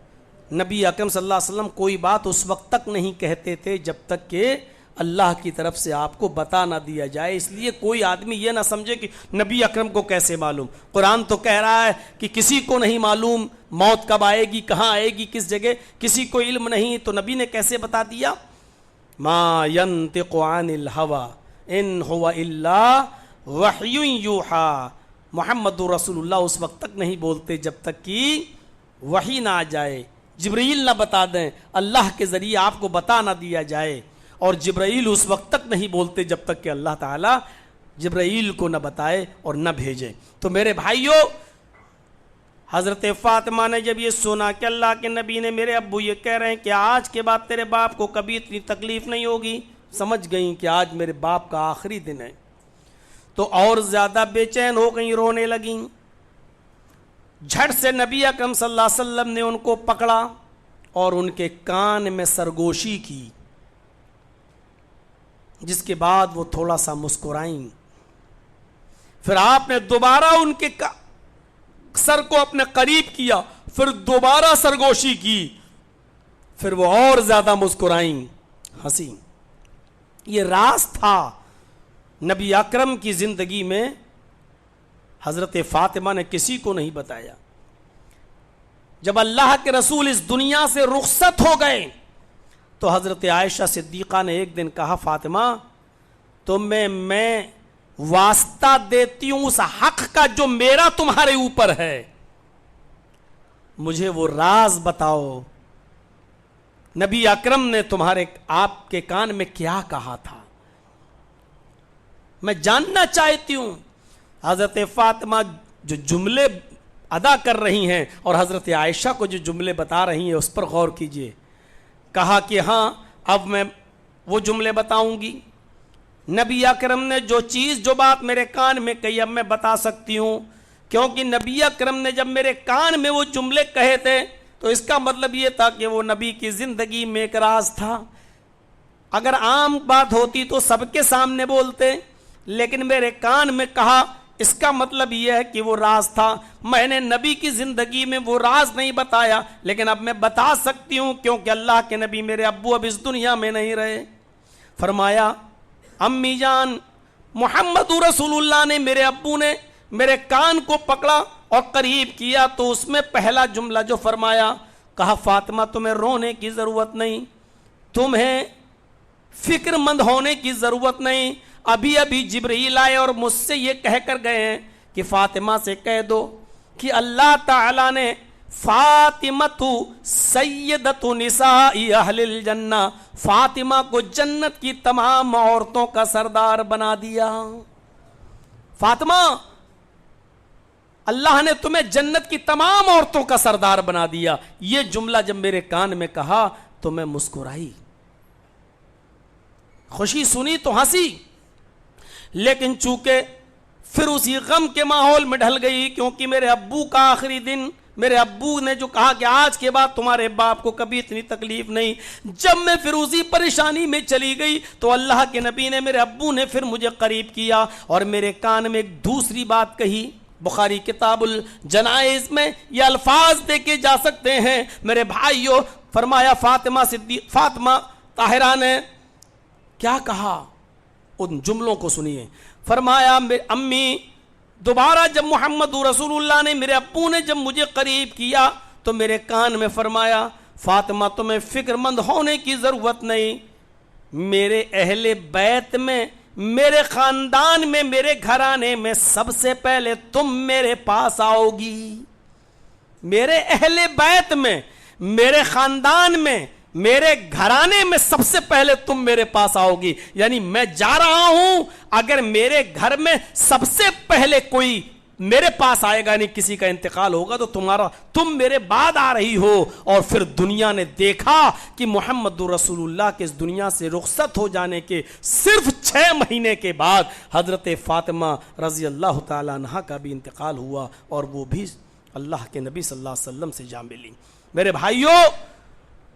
نبی اکرم صلی اللہ علیہ وسلم کوئی بات اس وقت تک نہیں کہتے تھے جب تک کہ اللہ کی طرف سے آپ کو بتا نہ دیا جائے. اس لیے کوئی آدمی یہ نہ سمجھے کہ نبی اکرم کو کیسے معلوم. قرآن تو کہہ رہا ہے کہ کسی کو نہیں معلوم موت کب آئے گی, کہاں آئے گی, کس جگہ, کسی کو علم نہیں, تو نبی نے کیسے بتا دیا؟ ما ينطق عن الهوى ان هو الا وحی یوحی. محمد رسول اللہ اس وقت تک نہیں بولتے جب تک کہ وحی نہ آ جائے, جبرائیل نہ بتا دیں, اللہ کے ذریعے آپ کو بتا نہ دیا جائے. اور جبرائیل اس وقت تک نہیں بولتے جب تک کہ اللہ تعالیٰ جبرائیل کو نہ بتائے اور نہ بھیجے. تو میرے بھائیوں, حضرت فاطمہ نے جب یہ سنا کہ اللہ کے نبی نے, میرے ابو یہ کہہ رہے ہیں کہ آج کے بعد تیرے باپ کو کبھی اتنی تکلیف نہیں ہوگی, سمجھ گئیں کہ آج میرے باپ کا آخری دن ہے, تو اور زیادہ بے چین ہو گئیں, رونے لگیں. جھٹ سے نبی اکرم صلی اللہ علیہ وسلم نے ان کو پکڑا اور ان کے کان میں سرگوشی کی, جس کے بعد وہ تھوڑا سا مسکرائیں. پھر آپ نے دوبارہ ان کے سر کو اپنے قریب کیا, پھر دوبارہ سرگوشی کی, پھر وہ اور زیادہ مسکرائیں, ہنسی. یہ راز تھا نبی اکرم کی زندگی میں, حضرت فاطمہ نے کسی کو نہیں بتایا. جب اللہ کے رسول اس دنیا سے رخصت ہو گئے تو حضرت عائشہ صدیقہ نے ایک دن کہا, فاطمہ تمہیں میں واسطہ دیتی ہوں اس حق کا جو میرا تمہارے اوپر ہے, مجھے وہ راز بتاؤ, نبی اکرم نے آپ کے کان میں کیا کہا تھا, میں جاننا چاہتی ہوں. حضرت فاطمہ جو جملے ادا کر رہی ہیں اور حضرت عائشہ کو جو جملے بتا رہی ہیں اس پر غور کیجئے. کہا کہ ہاں اب میں وہ جملے بتاؤں گی. نبی اکرم نے جو بات میرے کان میں کہی اب میں بتا سکتی ہوں, کیونکہ نبی اکرم نے جب میرے کان میں وہ جملے کہے تھے تو اس کا مطلب یہ تھا کہ وہ نبی کی زندگی میں ایک راز تھا. اگر عام بات ہوتی تو سب کے سامنے بولتے, لیکن میرے کان میں کہا, اس کا مطلب یہ ہے کہ وہ راز تھا. میں نے نبی کی زندگی میں وہ راز نہیں بتایا, لیکن اب میں بتا سکتی ہوں کیونکہ اللہ کے نبی میرے ابو اب اس دنیا میں نہیں رہے. فرمایا, امی جان, محمد رسول اللہ نے, میرے ابو نے میرے کان کو پکڑا اور قریب کیا تو اس میں پہلا جملہ جو فرمایا, کہا فاطمہ تمہیں رونے کی ضرورت نہیں, تمہیں فکر مند ہونے کی ضرورت نہیں. ابھی ابھی جبرائیل آئے اور مجھ سے یہ کہہ کر گئے ہیں کہ فاطمہ سے کہہ دو کہ اللہ تعالیٰ نے فاطمہ سیدۃ نساء اہل الجنہ, فاطمہ کو جنت کی تمام عورتوں کا سردار بنا دیا. فاطمہ, اللہ نے تمہیں جنت کی تمام عورتوں کا سردار بنا دیا. یہ جملہ جب میرے کان میں کہا تو میں مسکرائی, خوشی سنی تو ہنسی, لیکن چونکہ پھر اسی غم کے ماحول میں ڈھل گئی, کیونکہ میرے ابو کا آخری دن, میرے ابو نے جو کہا کہ آج کے بعد تمہارے باپ کو کبھی اتنی تکلیف نہیں, جب میں پھر اسی پریشانی میں چلی گئی تو اللہ کے نبی نے, میرے ابو نے پھر مجھے قریب کیا اور میرے کان میں ایک دوسری بات کہی. بخاری کتاب الجنائز میں یہ الفاظ دیکھے جا سکتے ہیں. میرے بھائیوں, فرمایا فاطمہ طاہرہ نے کیا کہا, ان جملوں کو سنیے. فرمایا, امی دوبارہ جب محمد رسول اللہ نے, میرے ابو نے جب مجھے قریب کیا تو میرے کان میں فرمایا, فاطمہ تمہیں فکر مند ہونے کی ضرورت نہیں, میرے اہل بیت میں, میرے خاندان میں, میرے گھرانے میں سب سے پہلے تم میرے پاس آؤ گی. میرے اہل بیت میں, میرے خاندان میں, میرے گھرانے میں سب سے پہلے تم میرے پاس آؤ گی. یعنی میں جا رہا ہوں, اگر میرے گھر میں سب سے پہلے کوئی میرے پاس آئے گا, یعنی کسی کا انتقال ہوگا, تو تم میرے بعد آ رہی ہو. اور پھر دنیا نے دیکھا کہ محمد رسول اللہ کے اس دنیا سے رخصت ہو جانے کے صرف 6 مہینے کے بعد حضرت فاطمہ رضی اللہ تعالیٰ عنہا کا بھی انتقال ہوا, اور وہ بھی اللہ کے نبی صلی اللہ علیہ وسلم سے جا ملی. میرے بھائیوں,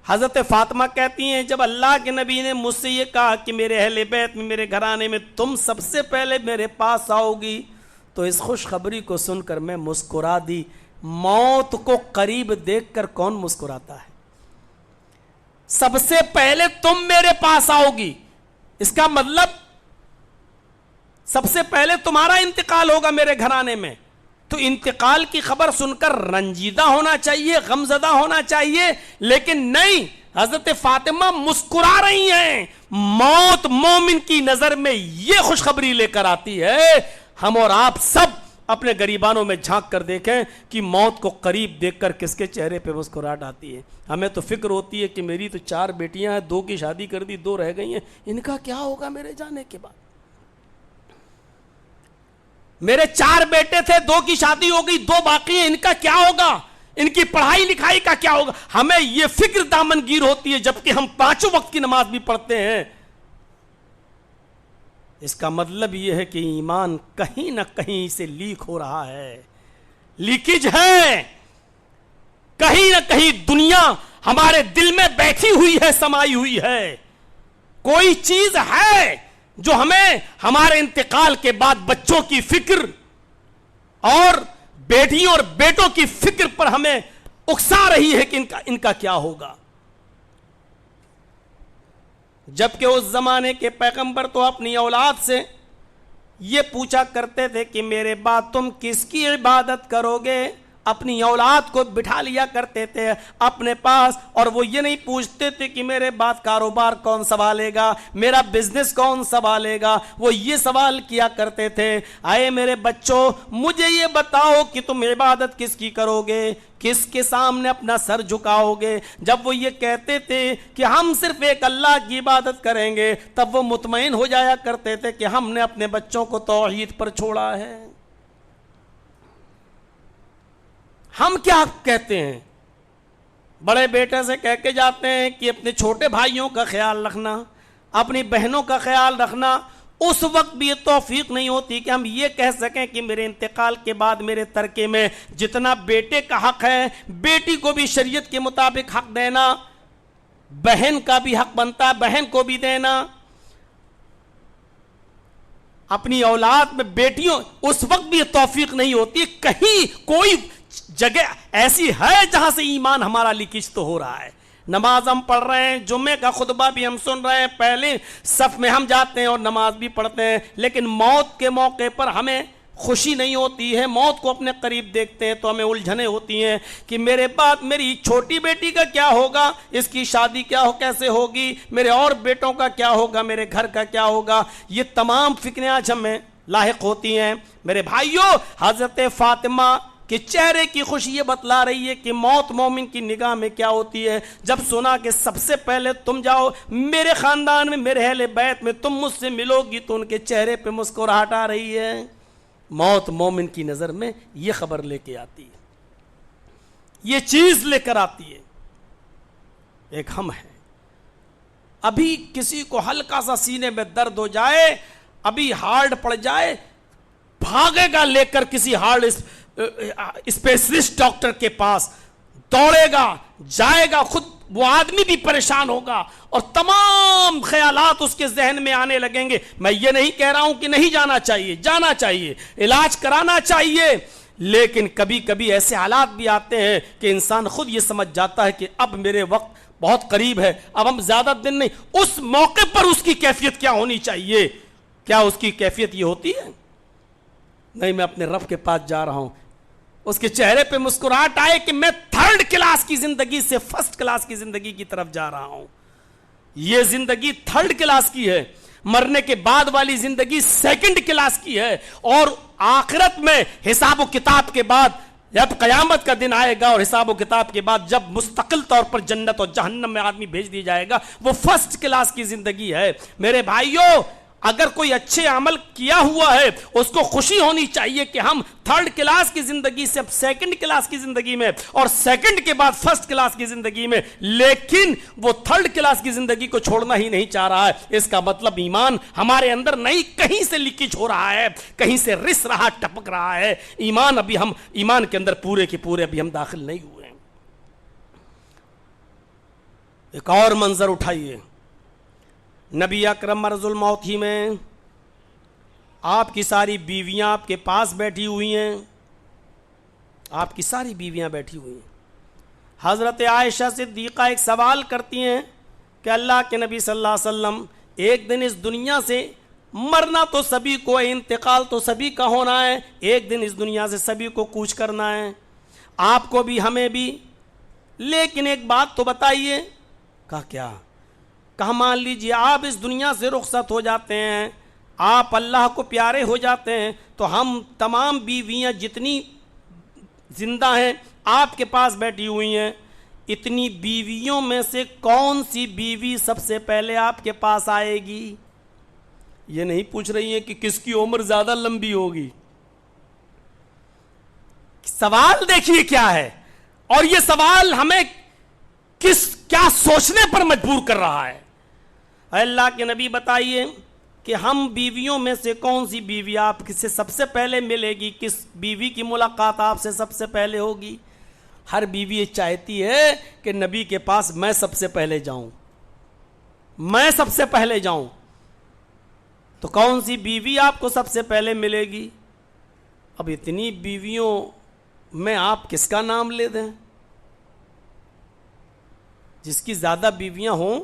حضرت فاطمہ کہتی ہیں جب اللہ کے نبی نے مجھ سے یہ کہا کہ میرے اہل بیت میں, میرے گھرانے میں تم سب سے پہلے میرے پاس آؤ گی, تو اس خوشخبری کو سن کر میں مسکرا دی. موت کو قریب دیکھ کر کون مسکراتا ہے؟ سب سے پہلے تم میرے پاس آؤ گی, اس کا مطلب سب سے پہلے تمہارا انتقال ہوگا میرے گھرانے میں. تو انتقال کی خبر سن کر رنجیدہ ہونا چاہیے, غمزدہ ہونا چاہیے, لیکن نہیں, حضرت فاطمہ مسکرا رہی ہیں. موت مومن کی نظر میں یہ خوشخبری لے کر آتی ہے. ہم اور آپ سب اپنے گریبانوں میں جھانک کر دیکھیں کہ موت کو قریب دیکھ کر کس کے چہرے پہ مسکراہٹ آتی ہے. ہمیں تو فکر ہوتی ہے کہ میری تو 4 بیٹیاں ہیں, 2 کی شادی کر دی, 2 رہ گئی ہیں, ان کا کیا ہوگا میرے جانے کے بعد. میرے 4 بیٹے تھے, 2 کی شادی ہو گئی, 2 باقی ہیں, ان کا کیا ہوگا, ان کی پڑھائی لکھائی کا کیا ہوگا. ہمیں یہ فکر دامنگیر ہوتی ہے جبکہ ہم 5 وقت کی نماز بھی پڑھتے ہیں. اس کا مطلب یہ ہے کہ ایمان کہیں نہ کہیں سے لیک ہو رہا ہے, لیکیج ہے. کہیں نہ کہیں دنیا ہمارے دل میں بیٹھی ہوئی ہے, سمائی ہوئی ہے. کوئی چیز ہے جو ہمیں ہمارے انتقال کے بعد بچوں کی فکر اور بیٹیوں اور بیٹوں کی فکر پر ہمیں اکسا رہی ہے کہ ان کا کیا ہوگا. جبکہ اس زمانے کے پیغمبر تو اپنی اولاد سے یہ پوچھا کرتے تھے کہ میرے بعد تم کس کی عبادت کرو گے. اپنی اولاد کو بٹھا لیا کرتے تھے اپنے پاس, اور وہ یہ نہیں پوچھتے تھے کہ میرے بعد کاروبار کون سنبھالے گا, میرا بزنس کون سنبھالے گا. وہ یہ سوال کیا کرتے تھے, آئے میرے بچوں مجھے یہ بتاؤ کہ تم عبادت کس کی کرو گے, کس کے سامنے اپنا سر جھکاؤ گے. جب وہ یہ کہتے تھے کہ ہم صرف ایک اللہ کی عبادت کریں گے, تب وہ مطمئن ہو جایا کرتے تھے کہ ہم نے اپنے بچوں کو توحید پر چھوڑا ہے. ہم کیا کہتے ہیں, بڑے بیٹے سے کہہ کے جاتے ہیں کہ اپنے چھوٹے بھائیوں کا خیال رکھنا, اپنی بہنوں کا خیال رکھنا. اس وقت بھی یہ توفیق نہیں ہوتی کہ ہم یہ کہہ سکیں کہ میرے انتقال کے بعد میرے ترکے میں جتنا بیٹے کا حق ہے, بیٹی کو بھی شریعت کے مطابق حق دینا, بہن کا بھی حق بنتا ہے بہن کو بھی دینا. اپنی اولاد میں بیٹیوں, اس وقت بھی یہ توفیق نہیں ہوتی. کہیں کوئی جگہ ایسی ہے جہاں سے ایمان ہمارا لیکیج تو ہو رہا ہے. نماز ہم پڑھ رہے ہیں, جمعے کا خطبہ بھی ہم سن رہے ہیں, پہلے صف میں ہم جاتے ہیں اور نماز بھی پڑھتے ہیں, لیکن موت کے موقع پر ہمیں خوشی نہیں ہوتی ہے. موت کو اپنے قریب دیکھتے ہیں تو ہمیں الجھنیں ہوتی ہیں کہ میرے بعد میری چھوٹی بیٹی کا کیا ہوگا, اس کی شادی کیسے ہوگی, میرے اور بیٹوں کا کیا ہوگا, میرے گھر کا کیا ہوگا. یہ تمام فکریں آج ہمیں لاحق ہوتی ہیں. میرے بھائیوں, حضرت فاطمہ کہ چہرے کی خوشی یہ بتلا رہی ہے کہ موت مومن کی نگاہ میں کیا ہوتی ہے. جب سنا کہ سب سے پہلے تم جاؤ میرے خاندان میں, میرے اہل بیت میں تم مجھ سے ملو گی, تو ان کے چہرے پہ مسکراہٹ آ رہی ہے. موت مومن کی نظر میں یہ خبر لے کے آتی ہے, یہ چیز لے کر آتی ہے. ایک ہم ہیں, ابھی کسی کو ہلکا سا سینے میں درد ہو جائے, ابھی ہارڈ پڑ جائے, بھاگے گا لے کر کسی ہارڈ اسپیشلسٹ ڈاکٹر کے پاس, دوڑے گا, جائے گا, خود وہ آدمی بھی پریشان ہوگا اور تمام خیالات اس کے ذہن میں آنے لگیں گے. میں یہ نہیں کہہ رہا ہوں کہ نہیں جانا چاہیے, جانا چاہیے, علاج کرانا چاہیے, لیکن کبھی کبھی ایسے حالات بھی آتے ہیں کہ انسان خود یہ سمجھ جاتا ہے کہ اب میرے وقت بہت قریب ہے, اب ہم زیادہ دن نہیں. اس موقع پر اس کی کیفیت کیا ہونی چاہیے؟ کیا اس کی کیفیت یہ ہوتی ہے, نہیں میں اپنے رب کے پاس جا رہا ہوں, اس کے چہرے پہ مسکراہٹ آئے کہ میں 3rd کلاس کی زندگی سے 1st کلاس کی زندگی کی طرف جا رہا ہوں. یہ زندگی 3rd کلاس کی ہے, مرنے کے بعد والی زندگی 2nd کلاس کی ہے, اور آخرت میں حساب و کتاب کے بعد جب قیامت کا دن آئے گا اور حساب و کتاب کے بعد جب مستقل طور پر جنت اور جہنم میں آدمی بھیج دیا جائے گا, وہ 1st کلاس کی زندگی ہے. میرے بھائیوں, اگر کوئی اچھے عمل کیا ہوا ہے اس کو خوشی ہونی چاہیے کہ ہم 3rd کلاس کی زندگی سے اب 2nd کلاس کی زندگی میں, اور 2nd کے بعد 1st کلاس کی زندگی میں, لیکن وہ 3rd کلاس کی زندگی کو چھوڑنا ہی نہیں چاہ رہا ہے. اس کا مطلب ایمان ہمارے اندر نہیں, کہیں سے لیکیج ہو رہا ہے, کہیں سے رس رہا, ٹپک رہا ہے. ایمان ابھی ہم ایمان کے اندر پورے کے پورے ابھی ہم داخل نہیں ہوئے ہیں. ایک اور منظر اٹھائیے, نبی اکرم مرض الموت ہی میں آپ کی ساری بیویاں آپ کے پاس بیٹھی ہوئی ہیں, آپ کی ساری بیویاں بیٹھی ہوئی ہیں. حضرت عائشہ صدیقہ ایک سوال کرتی ہیں کہ اللہ کے نبی صلی اللہ علیہ وسلم ایک دن اس دنیا سے مرنا تو سبھی کو ہے، انتقال تو سبھی کا ہونا ہے، ایک دن اس دنیا سے سبھی کو کوچ کرنا ہے، آپ کو بھی ہمیں بھی۔ لیکن ایک بات تو بتائیے۔ کہا کیا؟ کہا مان لیجیے آپ اس دنیا سے رخصت ہو جاتے ہیں، آپ اللہ کو پیارے ہو جاتے ہیں، تو ہم تمام بیویاں جتنی زندہ ہیں آپ کے پاس بیٹھی ہوئی ہیں، اتنی بیویوں میں سے کون سی بیوی سب سے پہلے آپ کے پاس آئے گی؟ یہ نہیں پوچھ رہی ہیں کہ کس کی عمر زیادہ لمبی ہوگی۔ سوال دیکھیے کیا ہے، اور یہ سوال ہمیں کیا سوچنے پر مجبور کر رہا ہے۔ اے اللہ کے نبی بتائیے کہ ہم بیویوں میں سے کون سی بیوی آپ سے سب سے پہلے ملے گی، کس بیوی کی ملاقات آپ سے سب سے پہلے ہوگی؟ ہر بیوی یہ چاہتی ہے کہ نبی کے پاس میں سب سے پہلے جاؤں، میں سب سے پہلے جاؤں۔ تو کون سی بیوی آپ کو سب سے پہلے ملے گی؟ اب اتنی بیویوں میں آپ کس کا نام لے دیں؟ جس کی زیادہ بیویاں ہوں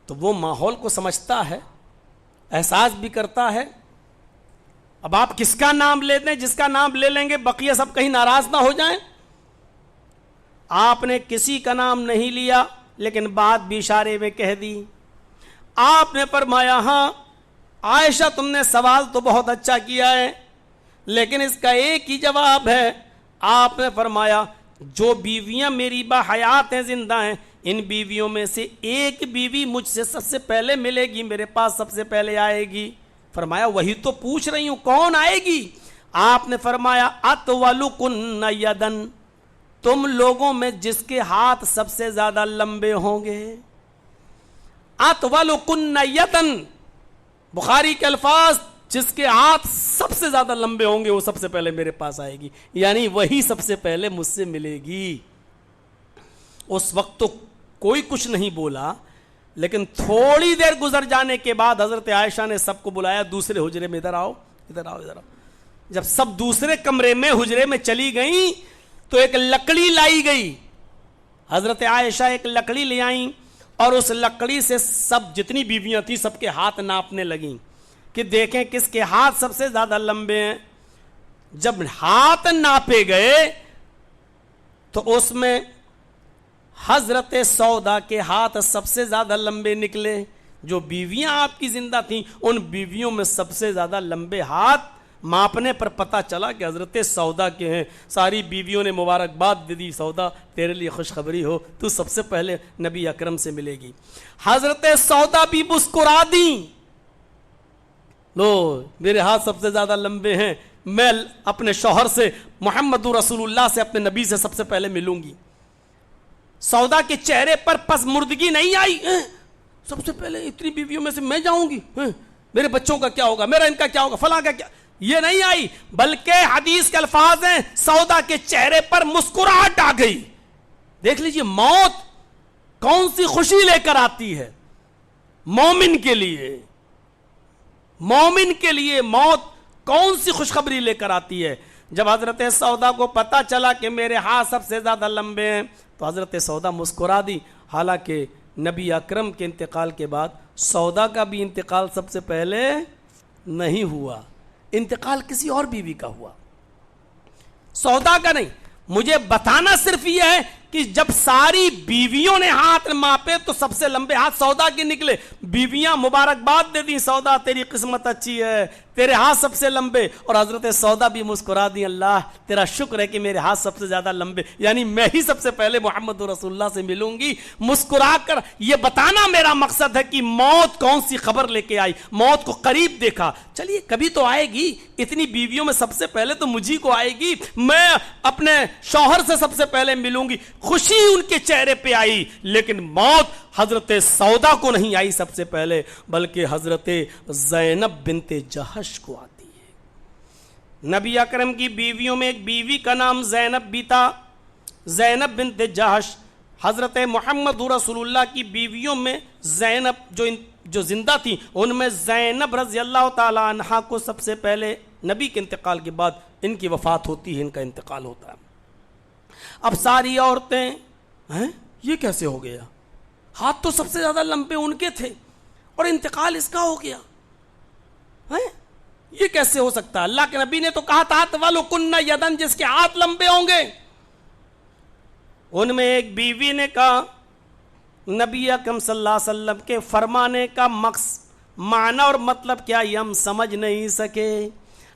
تو وہ ماحول کو سمجھتا ہے، احساس بھی کرتا ہے۔ اب آپ کس کا نام لے دیں؟ جس کا نام لے لیں گے بقیہ سب کہیں ناراض نہ ہو جائیں۔ آپ نے کسی کا نام نہیں لیا لیکن بات بھی اشارے میں کہہ دی۔ آپ نے فرمایا ہاں عائشہ تم نے سوال تو بہت اچھا کیا ہے لیکن اس کا ایک ہی جواب ہے۔ آپ نے فرمایا جو بیویاں میری باحیات ہیں، زندہ ہیں، ان بیویوں میں سے ایک بیوی مجھ سے سب سے پہلے ملے گی، میرے پاس سب سے پہلے آئے گی۔ فرمایا وہی تو پوچھ رہی ہوں، کون آئے گی؟ آپ نے فرمایا اطولکن یدن، تم لوگوں میں جس کے ہاتھ سب سے زیادہ لمبے ہوں گے۔ اطولکن یدن، بخاری کے الفاظ، جس کے ہاتھ سب سے زیادہ لمبے ہوں گے وہ سب سے پہلے میرے پاس آئے گی، یعنی وہی سب سے پہلے مجھ سے ملے گی۔ اس وقت تو کوئی کچھ نہیں بولا، لیکن تھوڑی دیر گزر جانے کے بعد حضرت عائشہ نے سب کو بلایا دوسرے حجرے میں، ادھر آؤ ادھر آؤ ادھر آؤ۔ جب سب دوسرے کمرے میں حجرے میں چلی گئیں تو ایک لکڑی لائی گئی۔ حضرت عائشہ ایک لکڑی لے آئیں اور اس لکڑی سے سب جتنی بیویاں تھیں سب کے ہاتھ ناپنے لگیں کہ دیکھیں کس کے ہاتھ سب سے زیادہ لمبے ہیں۔ جب ہاتھ ناپے گئے تو اس میں حضرت سودا کے ہاتھ سب سے زیادہ لمبے نکلے۔ جو بیویاں آپ کی زندہ تھیں ان بیویوں میں سب سے زیادہ لمبے ہاتھ ماپنے پر پتہ چلا کہ حضرت سودا کے ہیں۔ ساری بیویوں نے مبارکباد دے دی، سودا تیرے لیے خوشخبری ہو، تو سب سے پہلے نبی اکرم سے ملے گی۔ حضرت سودا بھی مسکرا دیں، لو میرے ہاتھ سب سے زیادہ لمبے ہیں، میں اپنے شوہر سے محمد رسول اللہ سے اپنے نبی سے سب سے پہلے ملوں گی۔ سودا کے چہرے پر پسمردگی نہیں آئی، سب سے پہلے اتنی بیویوں میں سے میں جاؤں گی، میرے بچوں کا کیا ہوگا، میرا ان کا کیا ہوگا، فلاں کا کیا، یہ نہیں آئی، بلکہ حدیث کے الفاظ ہیں سودا کے چہرے پر مسکراہٹ آ گئی۔ دیکھ لیجئے موت کون سی خوشی لے کر آتی ہے مومن کے لیے، مومن کے لیے موت کون سی خوشخبری لے کر آتی ہے۔ جب حضرت سودا کو پتا چلا کہ میرے ہاتھ سب سے زیادہ لمبے ہیں تو حضرت سودا مسکرا دی۔ حالانکہ نبی اکرم کے انتقال کے بعد سودا کا بھی انتقال سب سے پہلے نہیں ہوا، انتقال کسی اور بیوی کا ہوا، سودا کا نہیں۔ مجھے بتانا صرف یہ ہے کہ جب ساری بیویوں نے ہاتھ ماپے تو سب سے لمبے ہاتھ سودا کے نکلے۔ بیویاں مبارکباد دے دی، سودا تیری قسمت اچھی ہے، تیرے ہاتھ سب سے لمبے، اور حضرت سودا بھی مسکرا دی، اللہ تیرا شکر ہے کہ میرے ہاتھ سب سے زیادہ لمبے، یعنی میں ہی سب سے پہلے محمد رسول اللہ سے ملوں گی۔ مسکرا کر یہ بتانا میرا مقصد ہے کہ موت کون سی خبر لے کے آئی، موت کو قریب دیکھا، چلیے کبھی تو آئے گی، اتنی بیویوں میں سب سے پہلے تو مجھی کو آئے گی، میں اپنے شوہر سے سب سے پہلے ملوں گی۔ خوشی ان کے چہرے پہ آئی، لیکن موت حضرت سودا کو نہیں آئی سب سے پہلے، بلکہ حضرت زینب بنت جہش کو آتی ہے۔ نبی اکرم کی بیویوں میں ایک بیوی کا نام زینب بھی تھا، زینب بنت جہش۔ حضرت محمد رسول اللہ کی بیویوں میں زینب جو زندہ تھی ان میں زینب رضی اللہ تعالی عنہا کو سب سے پہلے نبی کے انتقال کے بعد ان کی وفات ہوتی ہے، ان کا انتقال ہوتا ہے۔ اب ساری عورتیں یہ کیسے ہو گیا، ہاتھ تو سب سے زیادہ لمبے ان کے تھے، اور انتقال اس کا ہو گیا ہے؟ یہ کیسے ہو سکتا ہے؟ اللہ کے نبی نے تو کہا تھا والو کنہ یدن، جس کے ہاتھ لمبے ہوں گے. ان میں ایک بیوی نے کہا نبی اکرم صلی اللہ علیہ وسلم کے فرمانے کا معنی اور مطلب کیا یہ ہم سمجھ نہیں سکے.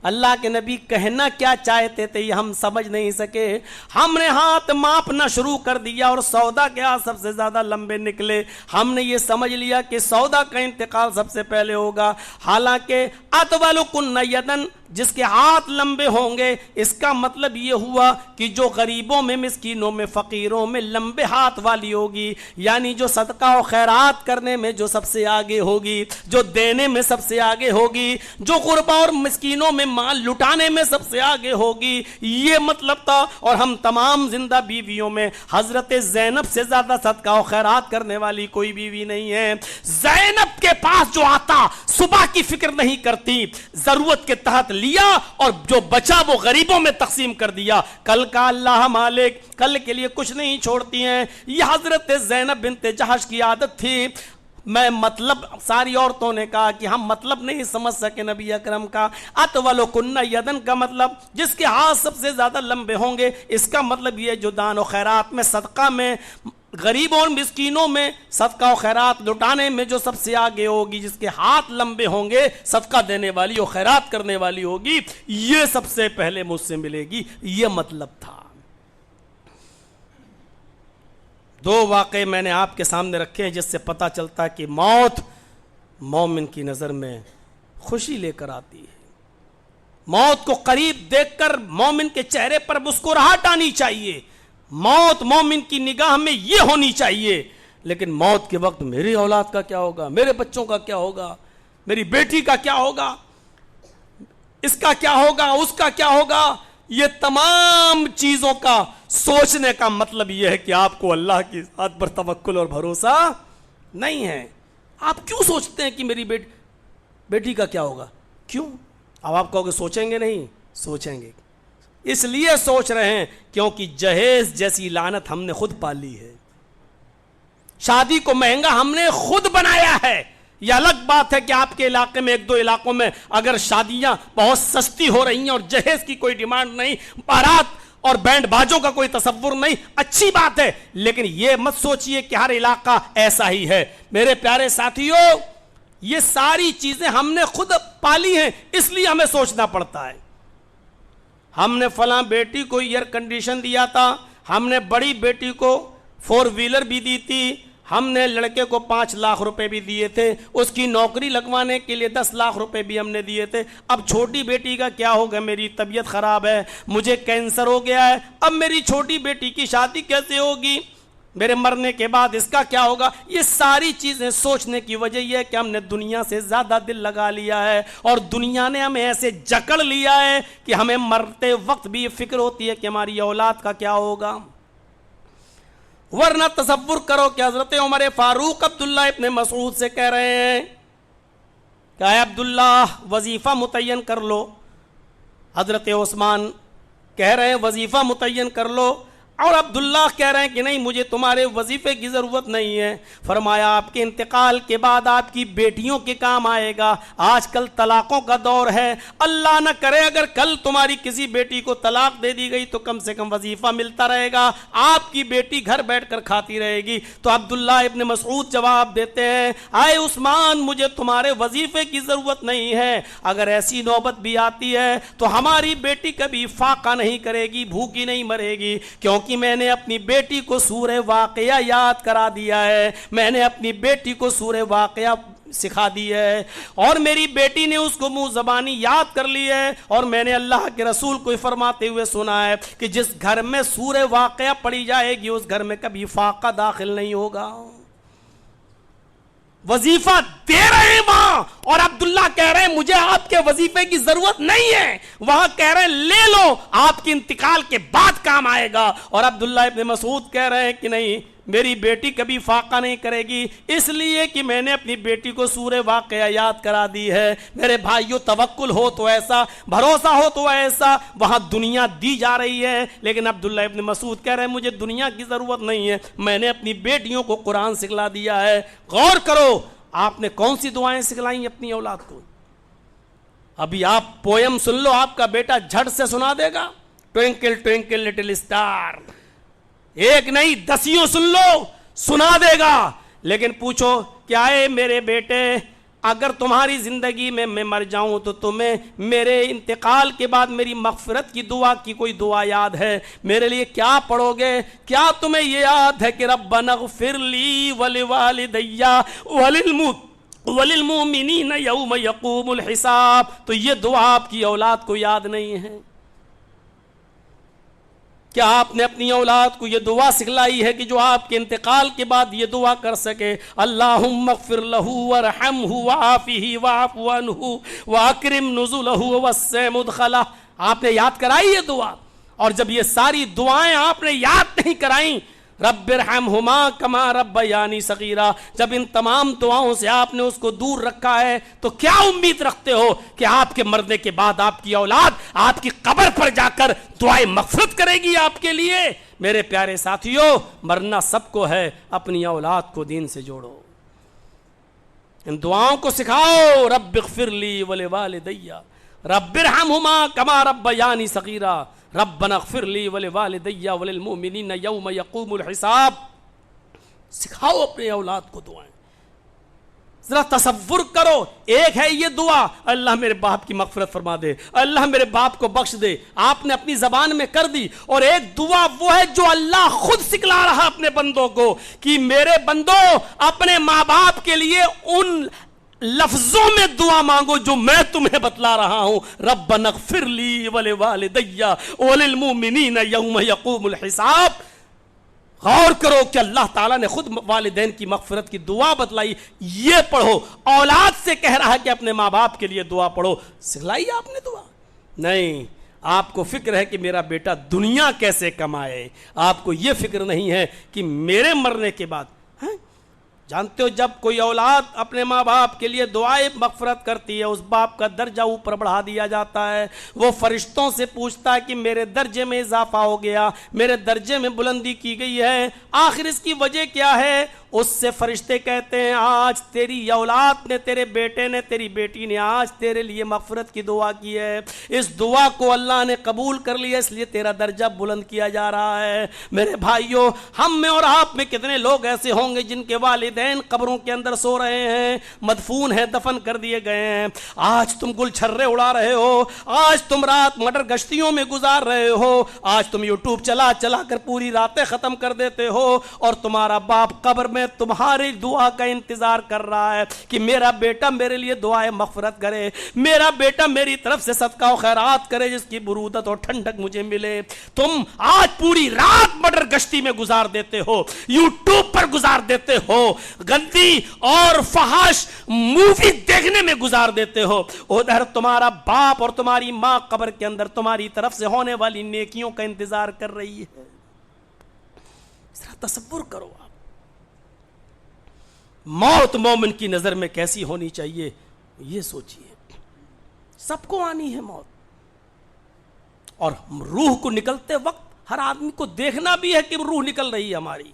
اللہ کے نبی کہنا کیا چاہتے تھے یہ ہم سمجھ نہیں سکے. ہم نے ہاتھ ماپنا شروع کر دیا اور سودا کے ہاتھ سب سے زیادہ لمبے نکلے. ہم نے یہ سمجھ لیا کہ سودا کا انتقال سب سے پہلے ہوگا. حالانکہ اطول کن یدن، جس کے ہاتھ لمبے ہوں گے، اس کا مطلب یہ ہوا کہ جو غریبوں میں، مسکینوں میں، فقیروں میں لمبے ہاتھ والی ہوگی، یعنی جو صدقہ و خیرات کرنے میں جو سب سے آگے ہوگی، جو دینے میں سب سے آگے ہوگی، جو غربا اور مسکینوں میں مال لٹانے میں سب سے آگے ہوگی، یہ مطلب تھا. اور ہم تمام زندہ بیویوں میں حضرت زینب سے زیادہ صدقہ و خیرات کرنے والی کوئی بیوی نہیں ہے. زینب کے پاس جو آتا صبح کی فکر نہیں کرتی، ضرورت کے تحت لیا اور جو بچا وہ غریبوں میں تقسیم کر دیا. کل کا اللہ مالک، کل کے لیے کچھ نہیں چھوڑتی ہیں. یہ حضرت زینب بنت جہش کی عادت تھی. میں مطلب، ساری عورتوں نے کہا کہ ہم مطلب نہیں سمجھ سکے نبی اکرم کا. اطول کن یدن کا مطلب جس کے ہاتھ سب سے زیادہ لمبے ہوں گے، اس کا مطلب یہ جو دان و خیرات میں، صدقہ میں، غریبوں اور مسکینوں میں صدقہ و خیرات لٹانے میں جو سب سے آگے ہوگی، جس کے ہاتھ لمبے ہوں گے، صدقہ دینے والی اور خیرات کرنے والی ہوگی، یہ سب سے پہلے مجھ سے ملے گی. یہ مطلب تھا. دو واقعے میں نے آپ کے سامنے رکھے ہیں جس سے پتہ چلتا ہے کہ موت مومن کی نظر میں خوشی لے کر آتی ہے. موت کو قریب دیکھ کر مومن کے چہرے پر مسکراہٹ آنی چاہیے. موت مومن کی نگاہ میں یہ ہونی چاہیے. لیکن موت کے وقت میری اولاد کا کیا ہوگا، میرے بچوں کا کیا ہوگا، میری بیٹی کا کیا ہوگا، اس کا کیا ہوگا، اس کا کیا ہوگا، یہ تمام چیزوں کا سوچنے کا مطلب یہ ہے کہ آپ کو اللہ کی ذات پر توکل اور بھروسہ نہیں ہے. آپ کیوں سوچتے ہیں کہ میری بیٹی کا کیا ہوگا؟ کیوں؟ اب آپ کہو گے سوچیں گے نہیں، سوچیں گے. اس لیے سوچ رہے ہیں کیونکہ جہیز جیسی لعنت ہم نے خود پالی ہے. شادی کو مہنگا ہم نے خود بنایا ہے. یہ الگ بات ہے کہ آپ کے علاقے میں، ایک دو علاقوں میں اگر شادیاں بہت سستی ہو رہی ہیں اور جہیز کی کوئی ڈیمانڈ نہیں، بارات اور بینڈ باجوں کا کوئی تصور نہیں، اچھی بات ہے. لیکن یہ مت سوچئے کہ ہر علاقہ ایسا ہی ہے. میرے پیارے ساتھیوں، یہ ساری چیزیں ہم نے خود پالی ہیں، اس لیے ہمیں سوچنا پڑتا ہے. ہم نے فلاں بیٹی کو ایئر کنڈیشن دیا تھا، ہم نے بڑی بیٹی کو 4 ویلر بھی دی تھی، ہم نے لڑکے کو 5 لاکھ روپے بھی دیے تھے، اس کی نوکری لگوانے کے لیے 10 لاکھ روپے بھی ہم نے دیے تھے. اب چھوٹی بیٹی کا کیا ہوگا؟ میری طبیعت خراب ہے، مجھے کینسر ہو گیا ہے، اب میری چھوٹی بیٹی کی شادی کیسے ہوگی؟ میرے مرنے کے بعد اس کا کیا ہوگا؟ یہ ساری چیزیں سوچنے کی وجہ یہ ہے کہ ہم نے دنیا سے زیادہ دل لگا لیا ہے اور دنیا نے ہمیں ایسے جکڑ لیا ہے کہ ہمیں مرتے وقت بھی یہ فکر ہوتی ہے کہ ہماری اولاد کا کیا ہوگا. ورنہ تصور کرو کہ حضرت عمر فاروق عبداللہ ابن مسعود سے کہہ رہے ہیں کہ اے عبداللہ وظیفہ متعین کر لو. حضرت عثمان کہہ رہے ہیں وظیفہ متعین کر لو، اور عبداللہ کہہ رہے ہیں کہ نہیں، مجھے تمہارے وظیفے کی ضرورت نہیں ہے. فرمایا آپ کے انتقال کے بعد آپ کی بیٹیوں کے کام آئے گا. آج کل طلاقوں کا دور ہے، اللہ نہ کرے اگر کل تمہاری کسی بیٹی کو طلاق دے دی گئی تو کم سے کم وظیفہ ملتا رہے گا، آپ کی بیٹی گھر بیٹھ کر کھاتی رہے گی. تو عبداللہ ابن مسعود جواب دیتے ہیں اے عثمان، مجھے تمہارے وظیفے کی ضرورت نہیں ہے. اگر ایسی نوبت بھی آتی ہے تو ہماری بیٹی کبھی فاقہ نہیں کرے گی، بھوکی نہیں مرے گی، کیونکہ میں نے اپنی بیٹی کو سورہ واقعہ یاد کرا دیا ہے، میں نے اپنی بیٹی کو سورہ واقعہ سکھا دی ہے، اور میری بیٹی نے اس کو منہ زبانی یاد کر لی ہے. اور میں نے اللہ کے رسول کو فرماتے ہوئے سنا ہے کہ جس گھر میں سورہ واقعہ پڑھی جائے گی اس گھر میں کبھی فاقہ داخل نہیں ہوگا. وظیفہ دے رہے ہیں وہاں، اور عبداللہ کہہ رہے ہیں مجھے آپ کے وظیفے کی ضرورت نہیں ہے. وہاں کہہ رہے ہیں لے لو، آپ کے انتقال کے بعد کام آئے گا. اور عبداللہ ابن مسعود کہہ رہے ہیں کہ نہیں، میری بیٹی کبھی فاقہ نہیں کرے گی، اس لیے کہ میں نے اپنی بیٹی کو سورہ واقعہ یاد کرا دی ہے. میرے بھائیو، توکل ہو تو ایسا، بھروسہ ہو تو ایسا. وہاں دنیا دی جا رہی ہے، لیکن عبداللہ ابن مسعود کہہ رہے ہیں مجھے دنیا کی ضرورت نہیں ہے، میں نے اپنی بیٹیوں کو قرآن سکھلا دیا ہے. غور کرو، آپ نے کون سی دعائیں سکھلائیں اپنی اولاد کو؟ ابھی آپ پوئم سن لو، آپ کا بیٹا جھٹ سے سنا دے گا، ٹوینکل ٹوینکل لٹل اسٹار، ایک نہیں دسیوں سن لو سنا دے گا. لیکن پوچھو کیا ہے میرے بیٹے، اگر تمہاری زندگی میں میں مر جاؤں تو تمہیں میرے انتقال کے بعد میری مغفرت کی دعا کی کوئی دعا یاد ہے؟ میرے لیے کیا پڑھو گے؟ کیا تمہیں یہ یاد ہے کہ ربنا اغفر لی ولوالدی وللمؤمنین یوم یقوم الحساب؟ تو یہ دعا آپ کی اولاد کو یاد نہیں ہے؟ کیا آپ نے اپنی اولاد کو یہ دعا سکھلائی ہے کہ جو آپ کے انتقال کے بعد یہ دعا کر سکے، اللہم اغفر لہ ورحمہ وعافہ واعف عنہ واکرم نزلہ ووسع مدخلہ؟ آپ نے یاد کرائی یہ دعا؟ اور جب یہ ساری دعائیں آپ نے یاد نہیں کرائیں، رب ارحمہما کما ربیانی صغیرا، جب ان تمام دعاؤں سے آپ نے اس کو دور رکھا ہے تو کیا امید رکھتے ہو کہ آپ کے مرنے کے بعد آپ کی اولاد آپ کی قبر پر جا کر دعائیں مغفرت کرے گی آپ کے لیے؟ میرے پیارے ساتھیوں، مرنا سب کو ہے، اپنی اولاد کو دین سے جوڑو، ان دعاؤں کو سکھاؤ. رب اغفر لی ولوالدی رب ارحمہما کما ربیانی صغیرا ربنا اغفر لی ولوالدی وللمؤمنین یوم یقوم الحساب. سکھاؤ اپنے اولاد کو دعائیں. ذرا تصور کرو، ایک ہے یہ دعا اللہ میرے باپ کی مغفرت فرما دے، اللہ میرے باپ کو بخش دے، آپ نے اپنی زبان میں کر دی، اور ایک دعا وہ ہے جو اللہ خود سکھلا رہا اپنے بندوں کو کہ میرے بندوں اپنے ماں باپ کے لیے ان لفظوں میں دعا مانگو جو میں تمہیں بتلا رہا ہوں. ربنا اغفر لی ولوالدی وللمؤمنین یوم یقوم الحساب. غور کرو کہ اللہ تعالیٰ نے خود والدین کی مغفرت کی دعا بتلائی. یہ پڑھو، اولاد سے کہہ رہا ہے کہ اپنے ماں باپ کے لیے دعا پڑھو. سکھلائی آپ نے دعا؟ نہیں. آپ کو فکر ہے کہ میرا بیٹا دنیا کیسے کمائے، آپ کو یہ فکر نہیں ہے کہ میرے مرنے کے بعد. جانتے ہو جب کوئی اولاد اپنے ماں باپ کے لیے دعائیں مغفرت کرتی ہے، اس باپ کا درجہ اوپر بڑھا دیا جاتا ہے. وہ فرشتوں سے پوچھتا ہے کہ میرے درجے میں اضافہ ہو گیا، میرے درجے میں بلندی کی گئی ہے، آخر اس کی وجہ کیا ہے؟ اس سے فرشتے کہتے ہیں آج تیری اولاد نے، تیرے بیٹے نے، تیری بیٹی نے آج تیرے لیے مغفرت کی دعا کی ہے، اس دعا کو اللہ نے قبول کر لیا، اس لیے تیرا درجہ بلند کیا جا رہا ہے. میرے بھائیوں، ہم میں اور آپ میں کتنے لوگ ایسے ہوں گے جن کے والدین قبروں کے اندر سو رہے ہیں، مدفون ہیں، دفن کر دیے گئے ہیں. آج تم گل چھرے اڑا رہے ہو، آج تم رات مٹر گشتیوں میں گزار رہے ہو، آج تم یوٹیوب چلا چلا کر پوری راتیں ختم کر دیتے ہو، اور تمہارا باپ قبر میں تمہاری دعا کا انتظار کر رہا ہے کہ میرا بیٹا میرے لیے دعائیں مغفرت کرے، میرا بیٹا میری طرف سے صدقہ و خیرات کرے جس کی برودت اور ٹھنڈک مجھے ملے. تم آج پوری رات مٹر گشتی میں گزار دیتے ہو، یوٹیوب پر گزار دیتے ہو، گندی اور فحش مووی دیکھنے میں گزار دیتے ہو. ادھر تمہارا باپ اور تمہاری ماں قبر کے اندر تمہاری طرف سے ہونے والی نیکیوں کا انتظار کر رہی ہے. ذرا تصور کرو آپ، موت مومن کی نظر میں کیسی ہونی چاہیے یہ سوچئے. سب کو آنی ہے موت، اور روح کو نکلتے وقت ہر آدمی کو دیکھنا بھی ہے کہ روح نکل رہی ہے ہماری.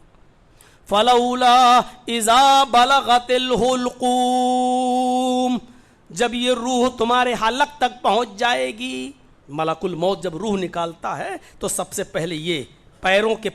فلولا اذا بلغت الحلقوم، جب یہ روح تمہارے حلق تک پہنچ جائے گی. ملک الموت جب روح نکالتا ہے تو سب سے پہلے یہ پیروں کے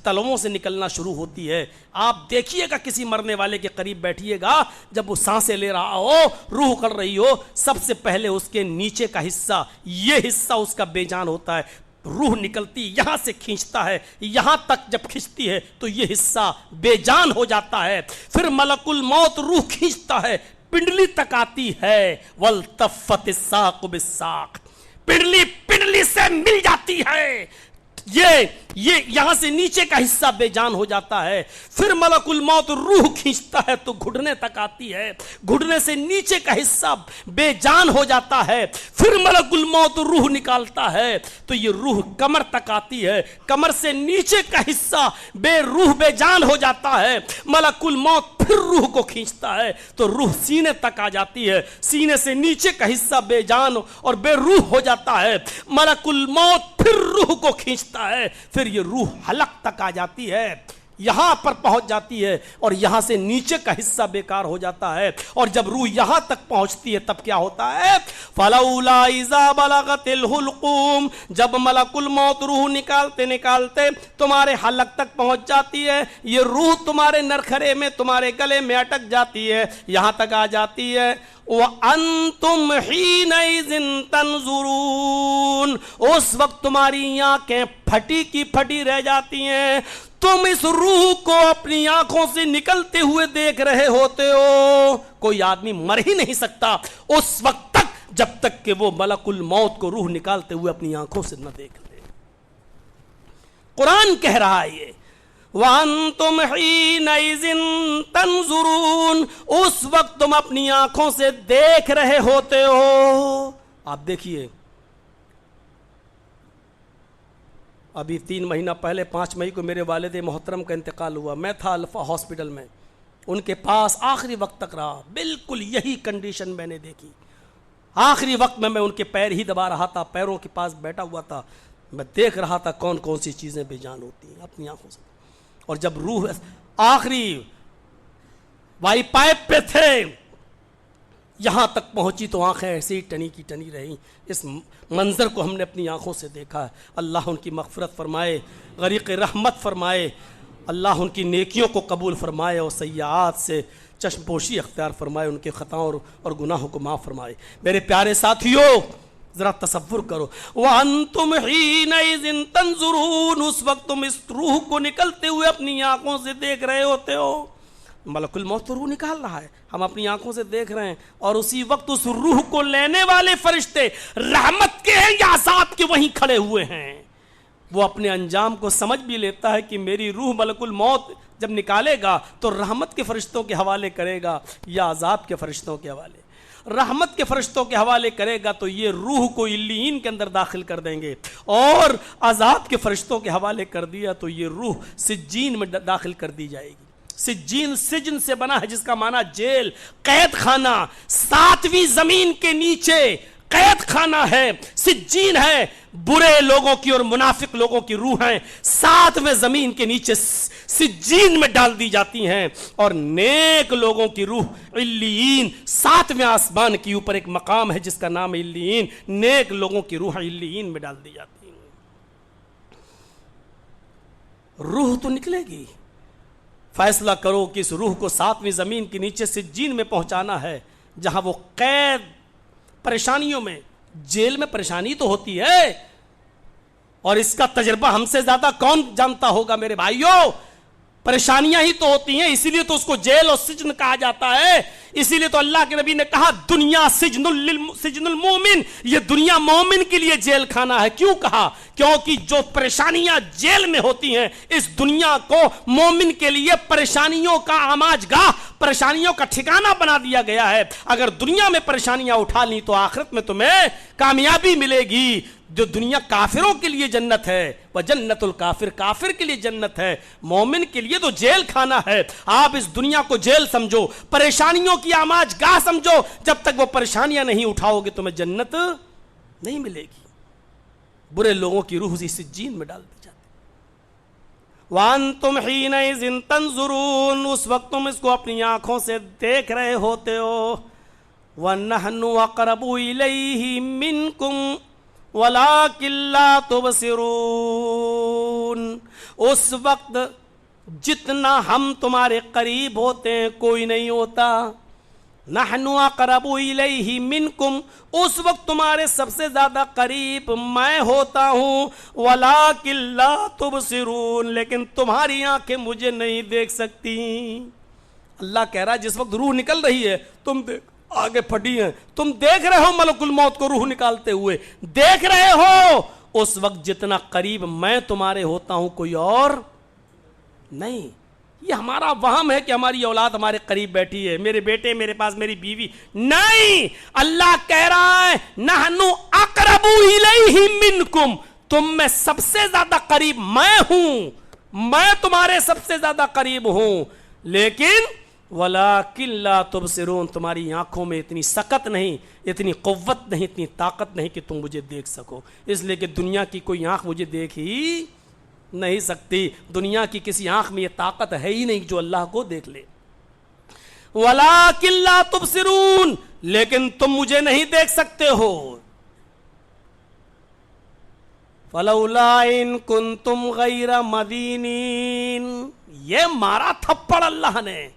تلووں سے نکلنا شروع ہوتی ہے. آپ دیکھیے گا کسی مرنے والے کے قریب بیٹھیے گا، جب وہ سانسیں لے رہا ہو، روح کر رہی ہو، سب سے پہلے اس کے نیچے کا حصہ، یہ حصہ اس کا بے جان ہوتا ہے. روح نکلتی یہاں سے کھینچتا ہے، یہاں تک جب کھینچتی ہے تو یہ حصہ بے جان ہو جاتا ہے. پھر ملک الموت روح کھینچتا ہے، پنڈلی تک آتی ہے. والتفت الساق بالساق، پنڈلی سے مل جاتی ہے. یہ یہاں سے نیچے کا حصہ بے جان ہو جاتا ہے. پھر ملک الموت روح کھینچتا ہے تو گھٹنے تک آتی ہے، گھٹنے سے نیچے کا حصہ بے جان ہو جاتا ہے. پھر ملک الموت روح نکالتا ہے تو یہ روح کمر تک آتی ہے، کمر سے نیچے کا حصہ بے جان ہو جاتا ہے. ملک الموت پھر روح کو کھینچتا ہے تو روح سینے تک آ جاتی ہے، سینے سے نیچے کا حصہ بے جان اور بے روح ہو جاتا ہے. ملک الموت پھر روح کو کھینچتا ہے، پھر یہ روح حلق تک آ جاتی ہے. یہاں پر پہنچ جاتی ہے اور یہاں سے نیچے کا حصہ بیکار ہو جاتا ہے، اور جب روح یہاں تک پہنچتی ہے تب کیا ہوتا ہے؟ فَلَوْلَا إِذَا بَلَغَتِ الْحُلْقُومَ، جب ملک الموت روح نکالتے نکالتے تمہارے حلق تک پہنچ جاتی ہے، یہ روح تمہارے نرخرے میں تمہارے گلے میں اٹک جاتی ہے، یہاں تک آ جاتی ہے، وَأَنْتُمْ حِينَئِذٍ تَنْظُرُونَ، اس وقت تمہاری آنکھیں پھٹی کی پھٹی رہ جاتی ہیں، تم اس روح کو اپنی آنکھوں سے نکلتے ہوئے دیکھ رہے ہوتے ہو۔ کوئی آدمی مر ہی نہیں سکتا اس وقت تک جب تک کہ وہ ملک الموت کو روح نکالتے ہوئے اپنی آنکھوں سے نہ دیکھ لے۔ قرآن کہہ رہا ہے یہ وَأَنْتُمْ حِينَئِذٍ تَنْظُرُونَ، اس وقت تم اپنی آنکھوں سے دیکھ رہے ہوتے ہو۔ آپ دیکھیے ابھی 3 مہینہ پہلے 5 مئی کو میرے والد محترم کا انتقال ہوا، میں تھا الفا ہاسپٹل میں، ان کے پاس آخری وقت تک رہا، بالکل یہی کنڈیشن میں نے دیکھی۔ آخری وقت میں ان کے پیر ہی دبا رہا تھا، پیروں کے پاس بیٹھا ہوا تھا، میں دیکھ رہا تھا کون کون سی چیزیں بے جان ہوتی ہیں اپنی آنکھوں سے۔ اور جب روح آخری وائی پائپ پہ تھے یہاں تک پہنچی تو آنکھیں ایسے ہی ٹنی کی ٹنی رہیں۔ اس منظر کو ہم نے اپنی آنکھوں سے دیکھا ہے۔ اللہ ان کی مغفرت فرمائے، غریق رحمت فرمائے، اللہ ان کی نیکیوں کو قبول فرمائے اور سیئات سے چشم پوشی اختیار فرمائے، ان کے خطاؤں اور گناہوں کو معاف فرمائے۔ میرے پیارے ساتھیوں ذرا تصور کرو، وَأَنْتُمْ حِينَئِذٍ تَنْظُرُونَ، اس وقت تم اس روح کو نکلتے ہوئے اپنی آنکھوں سے دیکھ رہے ہوتے ہو۔ ملک الموت تو روح نکال رہا ہے، ہم اپنی آنکھوں سے دیکھ رہے ہیں، اور اسی وقت اس روح کو لینے والے فرشتے رحمت کے ہیں یا عذاب کے وہیں کھڑے ہوئے ہیں۔ وہ اپنے انجام کو سمجھ بھی لیتا ہے کہ میری روح ملک الموت جب نکالے گا تو رحمت کے فرشتوں کے حوالے کرے گا یا عذاب کے فرشتوں کے حوالے۔ رحمت کے فرشتوں کے حوالے کرے گا تو یہ روح کو علیین کے اندر داخل کر دیں گے، اور عذاب کے فرشتوں کے حوالے کر دیا تو یہ روح سجین میں داخل کر دی جائے گی۔ سجین سجن سے بنا ہے، جس کا معنی جیل، قید خانہ، 7ویں زمین کے نیچے قید خانہ ہے، سجین ہے، برے لوگوں کی اور منافق لوگوں کی روحیں 7ویں زمین کے نیچے سجین میں ڈال دی جاتی ہیں، اور نیک لوگوں کی روح علیین، 7ویں آسمان کے اوپر ایک مقام ہے جس کا نام ہے علیین، نیک لوگوں کی روح علیین میں ڈال دی جاتی ہیں۔ روح تو نکلے گی، فیصلہ کرو کہ اس روح کو 7ویں زمین کے نیچے سجین میں پہنچانا ہے، جہاں وہ قید پریشانیوں میں، جیل میں پریشانی تو ہوتی ہے، اور اس کا تجربہ ہم سے زیادہ کون جانتا ہوگا میرے بھائیوں؟ پریشانیاں ہی تو ہوتی ہیں، اسی لیے تو اس کو جیل اور سجن کہا جاتا ہے۔ اسی لیے تو اللہ کے نبی نے کہا دنیا سجن المومن، یہ دنیا مومن کے لیے جیل خانہ ہے۔ کیوں کہا؟ کیونکہ جو پریشانیاں جیل میں ہوتی ہیں، اس دنیا کو مومن کے لیے پریشانیوں کا آماج گاہ، پریشانیوں کا ٹھکانہ بنا دیا گیا ہے۔ اگر دنیا میں پریشانیاں اٹھا لی تو آخرت میں تمہیں کامیابی ملے گی۔ جو دنیا کافروں کے لیے جنت ہے، وہ جنت الکافر، کافر کے لیے جنت ہے، مومن کے لیے تو جیل خانہ ہے۔ آپ اس دنیا کو جیل سمجھو، پریشانیوں کی آماج گاہ سمجھو، جب تک وہ پریشانیاں نہیں اٹھاؤ گے تمہیں جنت نہیں ملے گی۔ برے لوگوں کی روح اسی سجین میں ڈال دی جاتی ہے۔ وَأَنْتُمْ حِينَئِذٍ تَنْظُرُونَ، اس وقت تم اس کو اپنی آنکھوں سے دیکھ رہے ہوتے ہو۔ وَنَحْنُ أَقْرَبُ إِلَيْهِ مِنْكُمْ وَلَكِنْ لَا تُبْصِرُونَ، اس وقت جتنا ہم تمہارے قریب ہوتے ہیں کوئی نہیں ہوتا۔ نحن اقرب الیہ منکم، اس وقت تمہارے سب سے زیادہ قریب میں ہوتا ہوں۔ ولکن لا تبصرون، لیکن تمہاری آنکھیں مجھے نہیں دیکھ سکتی۔ اللہ کہہ رہا ہے جس وقت روح نکل رہی ہے تم آگے پھٹی ہیں، تم دیکھ رہے ہو ملک الموت کو روح نکالتے ہوئے، دیکھ رہے ہو، اس وقت جتنا قریب میں تمہارے ہوتا ہوں کوئی اور نہیں۔ یہ ہمارا وہم ہے کہ ہماری اولاد ہمارے قریب بیٹھی ہے، میرے بیٹے میرے پاس، میری بیوی، نہیں، اللہ کہہ رہا ہے نحن اقرب الیہ منکم، تم میں سب سے زیادہ قریب میں ہوں، میں تمہارے سب سے زیادہ قریب ہوں، لیکن وَلَكِنْ لَا تُبْصِرُونَ، تمہاری آنکھوں میں اتنی سکت نہیں، اتنی قوت نہیں، اتنی طاقت نہیں کہ تم مجھے دیکھ سکو، اس لیے کہ دنیا کی کوئی آنکھ مجھے دیکھ ہی نہیں سکتی. دنیا کی کسی آنکھ میں یہ طاقت ہے ہی نہیں جو اللہ کو دیکھ لے. وَلَٰكِن لَا تُبْصِرُونَ, لیکن تم مجھے نہیں دیکھ سکتے ہو. فَلَوْلَا إِن كُنتُمْ غَيْرَ مَدِينِينَ, یہ مارا تھپڑ اللہ نے.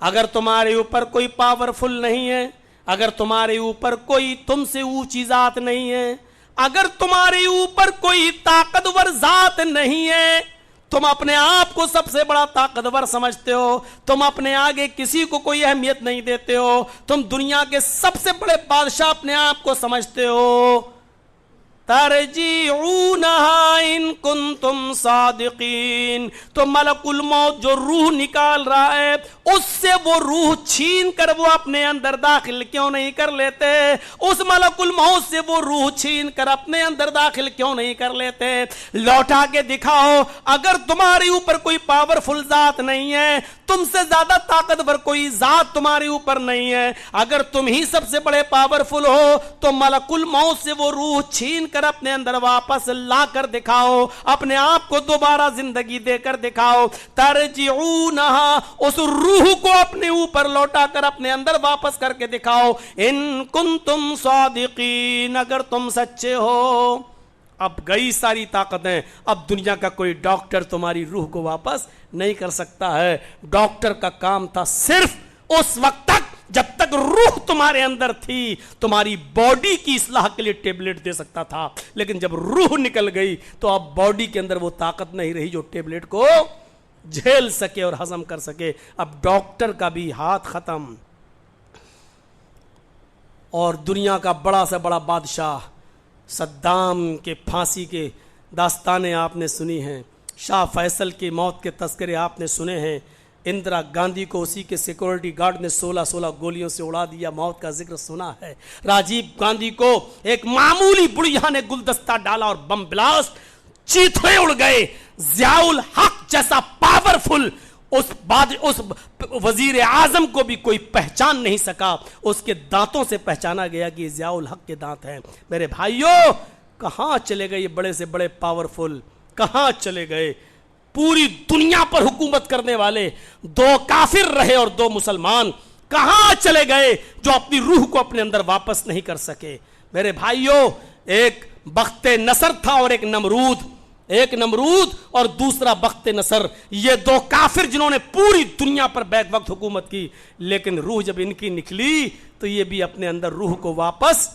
اگر تمہارے اوپر کوئی پاورفل نہیں ہے, اگر تمہارے اوپر کوئی تم سے اونچی ذات نہیں ہے, اگر تمہارے اوپر کوئی طاقتور ذات نہیں ہے, تم اپنے آپ کو سب سے بڑا طاقتور سمجھتے ہو, تم اپنے آگے کسی کو کوئی اہمیت نہیں دیتے ہو, تم دنیا کے سب سے بڑے بادشاہ اپنے آپ کو سمجھتے ہو, ترجعونہا ان کنتم صادقین, تو ملک الموت جو روح نکال رہا ہے اس سے وہ روح چھین کر وہ اپنے اندر داخل کیوں نہیں کر لیتے؟ اس ملک الموت سے وہ روح چھین کر اپنے اندر داخل کیوں نہیں کر لیتے؟ لوٹا کے دکھاؤ. اگر تمہارے اوپر کوئی پاورفل ذات نہیں ہے, تم سے زیادہ طاقتور کوئی ذات تمہارے اوپر نہیں ہے, اگر تم ہی سب سے بڑے پاورفل ہو تو ملک الموت سے وہ روح چھین کر اپنے اندر واپس لا کر دکھاؤ, اپنے آپ کو دوبارہ زندگی دے کر دکھاؤ. ترجعونہا, اس روح کو اپنے اوپر لوٹا کر اپنے اندر واپس کر کے دکھاؤ. ان کنتم صادقین, اگر تم سچے ہو. اب گئی ساری طاقتیں, اب دنیا کا کوئی ڈاکٹر تمہاری روح کو واپس نہیں کر سکتا ہے. ڈاکٹر کا کام تھا صرف اس وقت تک جب تک روح تمہارے اندر تھی, تمہاری باڈی کی اصلاح کے لیے ٹیبلٹ دے سکتا تھا, لیکن جب روح نکل گئی تو اب باڈی کے اندر وہ طاقت نہیں رہی جو ٹیبلٹ کو جھیل سکے اور ہضم کر سکے. اب ڈاکٹر کا بھی ہاتھ ختم. اور دنیا کا بڑا سے بڑا بادشاہ صدام کے پھانسی کے داستانیں آپ نے سنی ہیں, شاہ فیصل کی موت کے تذکرے آپ نے سنے ہیں, اندرا گاندھی کو اسی کے سیکورٹی گارڈ نے 16 گولیوں سے اڑا دیا, موت کا ذکر سنا ہے. راجیو گاندھی کو ایک معمولی بڑھیا نے گلدستہ ڈالا اور بم بلاسٹ, چیتھڑے اڑ گئے. ضیاء الحق جیسا پاورفل اس وزیر اعظم کو بھی کوئی پہچان نہیں سکا. اس کے دانتوں سے پہچانا گیا کہ یہ ضیاء الحق کے دانت ہیں. میرے بھائیوں, کہاں چلے گئے یہ بڑے سے بڑے پاورفل, کہاں چلے گئے؟ پوری دنیا پر حکومت کرنے والے 2 کافر رہے اور 2 مسلمان, کہاں چلے گئے جو اپنی روح کو اپنے اندر واپس نہیں کر سکے؟ میرے بھائیوں, ایک بخت نصر تھا اور ایک نمرود اور دوسرا بخت نصر. یہ 2 کافر جنہوں نے پوری دنیا پر بیک وقت حکومت کی, لیکن روح جب ان کی نکلی تو یہ بھی اپنے اندر روح کو واپس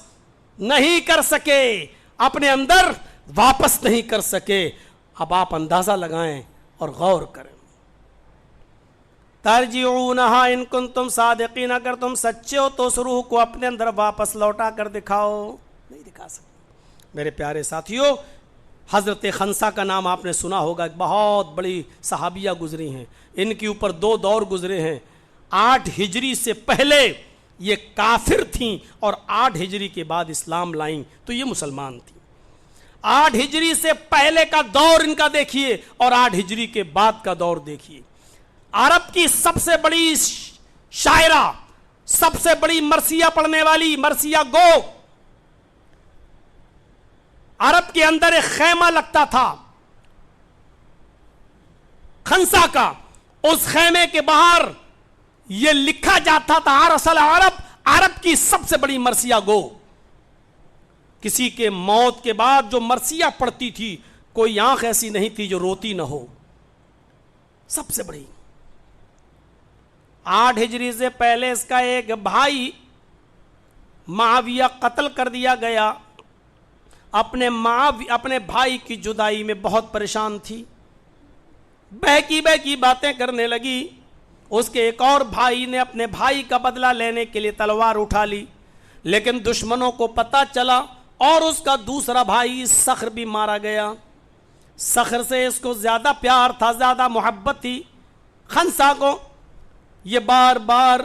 نہیں کر سکے, اپنے اندر واپس نہیں کر سکے. اب آپ اندازہ لگائیں اور غور کریں. ترجعونہا ان کنتم صادقین, اگر تم سچے ہو تو اس روح کو اپنے اندر واپس لوٹا کر دکھاؤ. نہیں دکھا سکتے. میرے پیارے ساتھیوں, حضرت خنسا کا نام آپ نے سنا ہوگا, ایک بہت بڑی صحابیہ گزری ہیں. ان کے اوپر 2 دور گزرے ہیں. 8 ہجری سے پہلے یہ کافر تھیں اور 8 ہجری کے بعد اسلام لائیں تو یہ مسلمان تھیں. 8 ہجری سے پہلے کا دور ان کا دیکھیے اور 8 ہجری کے بعد کا دور دیکھیے. عرب کی سب سے بڑی شاعرہ, سب سے بڑی مرثیہ پڑھنے والی, مرثیہ گو. عرب کے اندر ایک خیمہ لگتا تھا خنسا کا, اس خیمے کے باہر یہ لکھا جاتا تھا ارسل عرب کی سب سے بڑی مرثیہ گو. کسی کے موت کے بعد جو مرثیہ پڑتی تھی, کوئی آنکھ ایسی نہیں تھی جو روتی نہ ہو, سب سے بڑی. 8 ہجری سے پہلے اس کا ایک بھائی معاویہ قتل کر دیا گیا. اپنے بھائی کی جدائی میں بہت پریشان تھی, بہکی باتیں کرنے لگی. اس کے ایک اور بھائی نے اپنے بھائی کا بدلہ لینے کے لیے تلوار اٹھا لی, لیکن دشمنوں کو پتہ چلا اور اس کا دوسرا بھائی صخر بھی مارا گیا. صخر سے اس کو زیادہ پیار تھا, زیادہ محبت تھی خنسا کو. یہ بار بار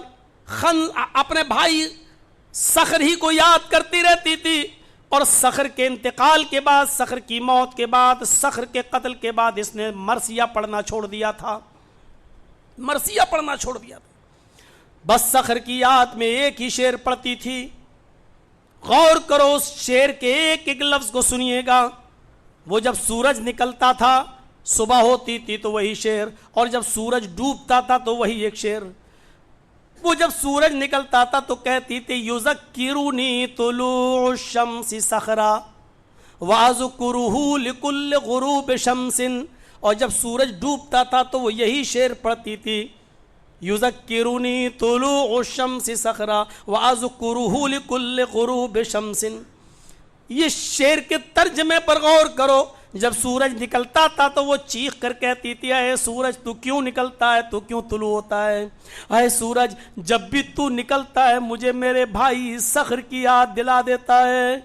اپنے بھائی صخر ہی کو یاد کرتی رہتی تھی, اور صخر کے انتقال کے بعد, صخر کی موت کے بعد, صخر کے قتل کے بعد اس نے مرثیہ پڑھنا چھوڑ دیا تھا. بس صخر کی یاد میں ایک ہی شعر پڑھتی تھی. غور کرو اس شعر کے ایک ایک لفظ کو سنیے گا. وہ جب سورج نکلتا تھا صبح ہوتی تھی تو وہی شعر، اور جب سورج ڈوبتا تھا تو وہی ایک شعر۔ وہ جب سورج نکلتا تھا تو کہتی تھی یذکرنی طلوع الشمس صخرا واذکرہ لکل غروب شمس، اور جب سورج ڈوبتا تھا تو وہ یہی شعر پڑھتی تھی یذکرنی طلوع الشمس صخرا واذکرہ لکل غروب شمس۔ یہ شعر کے ترجمے پر غور کرو، جب سورج نکلتا تھا تو وہ چیخ کر کہتی تھی اے سورج تو کیوں نکلتا ہے، تو کیوں طلوع ہوتا ہے، اے سورج جب بھی تو نکلتا ہے مجھے میرے بھائی صخر کی یاد دلا دیتا ہے۔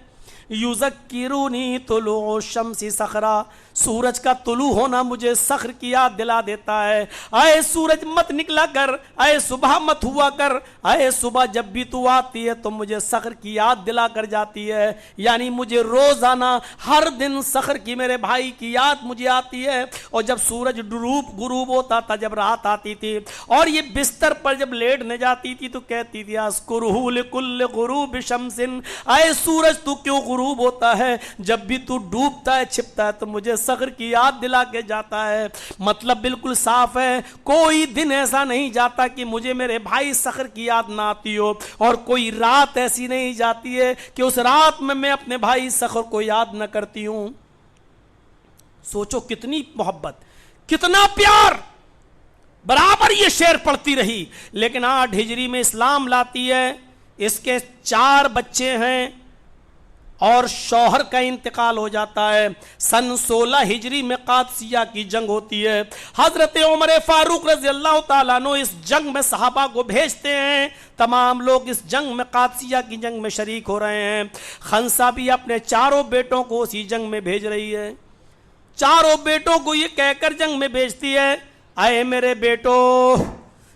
یذکرنی طلوع الشمس صخرا، سورج کا طلوع ہونا مجھے صخر کی یاد دلا دیتا ہے۔ اے سورج مت نکلا کر، اے صبح مت ہوا کر، اے صبح جب بھی تو آتی ہے تو مجھے صخر کی یاد دلا کر جاتی ہے، یعنی مجھے روزانہ ہر دن صخر کی میرے بھائی کی یاد مجھے آتی ہے۔ اور جب سورج غروب ہوتا تھا، جب رات آتی تھی اور یہ بستر پر جب لیٹنے جاتی تھی تو کہتی تھی اذکرہ لکل غروب شمس، اے سورج تو کیوں غروب ہوتا ہے، جب بھی تو ڈوبتا ہے چھپتا ہے تو مجھے صخر کی یاد دلا کے جاتا ہے۔ مطلب بالکل صاف ہے، کوئی دن ایسا نہیں جاتا کہ مجھے میرے بھائی صخر کی یاد نہ آتی ہو، اور کوئی رات ایسی نہیں جاتی ہے کہ اس رات میں اپنے بھائی صخر کو یاد نہ کرتی ہوں۔ سوچو کتنی محبت، کتنا پیار، برابر یہ شعر پڑھتی رہی۔ لیکن 8 ہجری میں اسلام لاتی ہے، اس کے 4 بچے ہیں اور شوہر کا انتقال ہو جاتا ہے۔ سن 16 ہجری میں قادسیہ کی جنگ ہوتی ہے۔ حضرت عمر فاروق رضی اللہ تعالیٰ عنہ اس جنگ میں صحابہ کو بھیجتے ہیں، تمام لوگ اس جنگ میں قادسیہ کی جنگ میں شریک ہو رہے ہیں۔ خنسا بھی اپنے 4 بیٹوں کو اسی جنگ میں بھیج رہی ہے، 4 بیٹوں کو یہ کہہ کر جنگ میں بھیجتی ہے اے میرے بیٹو،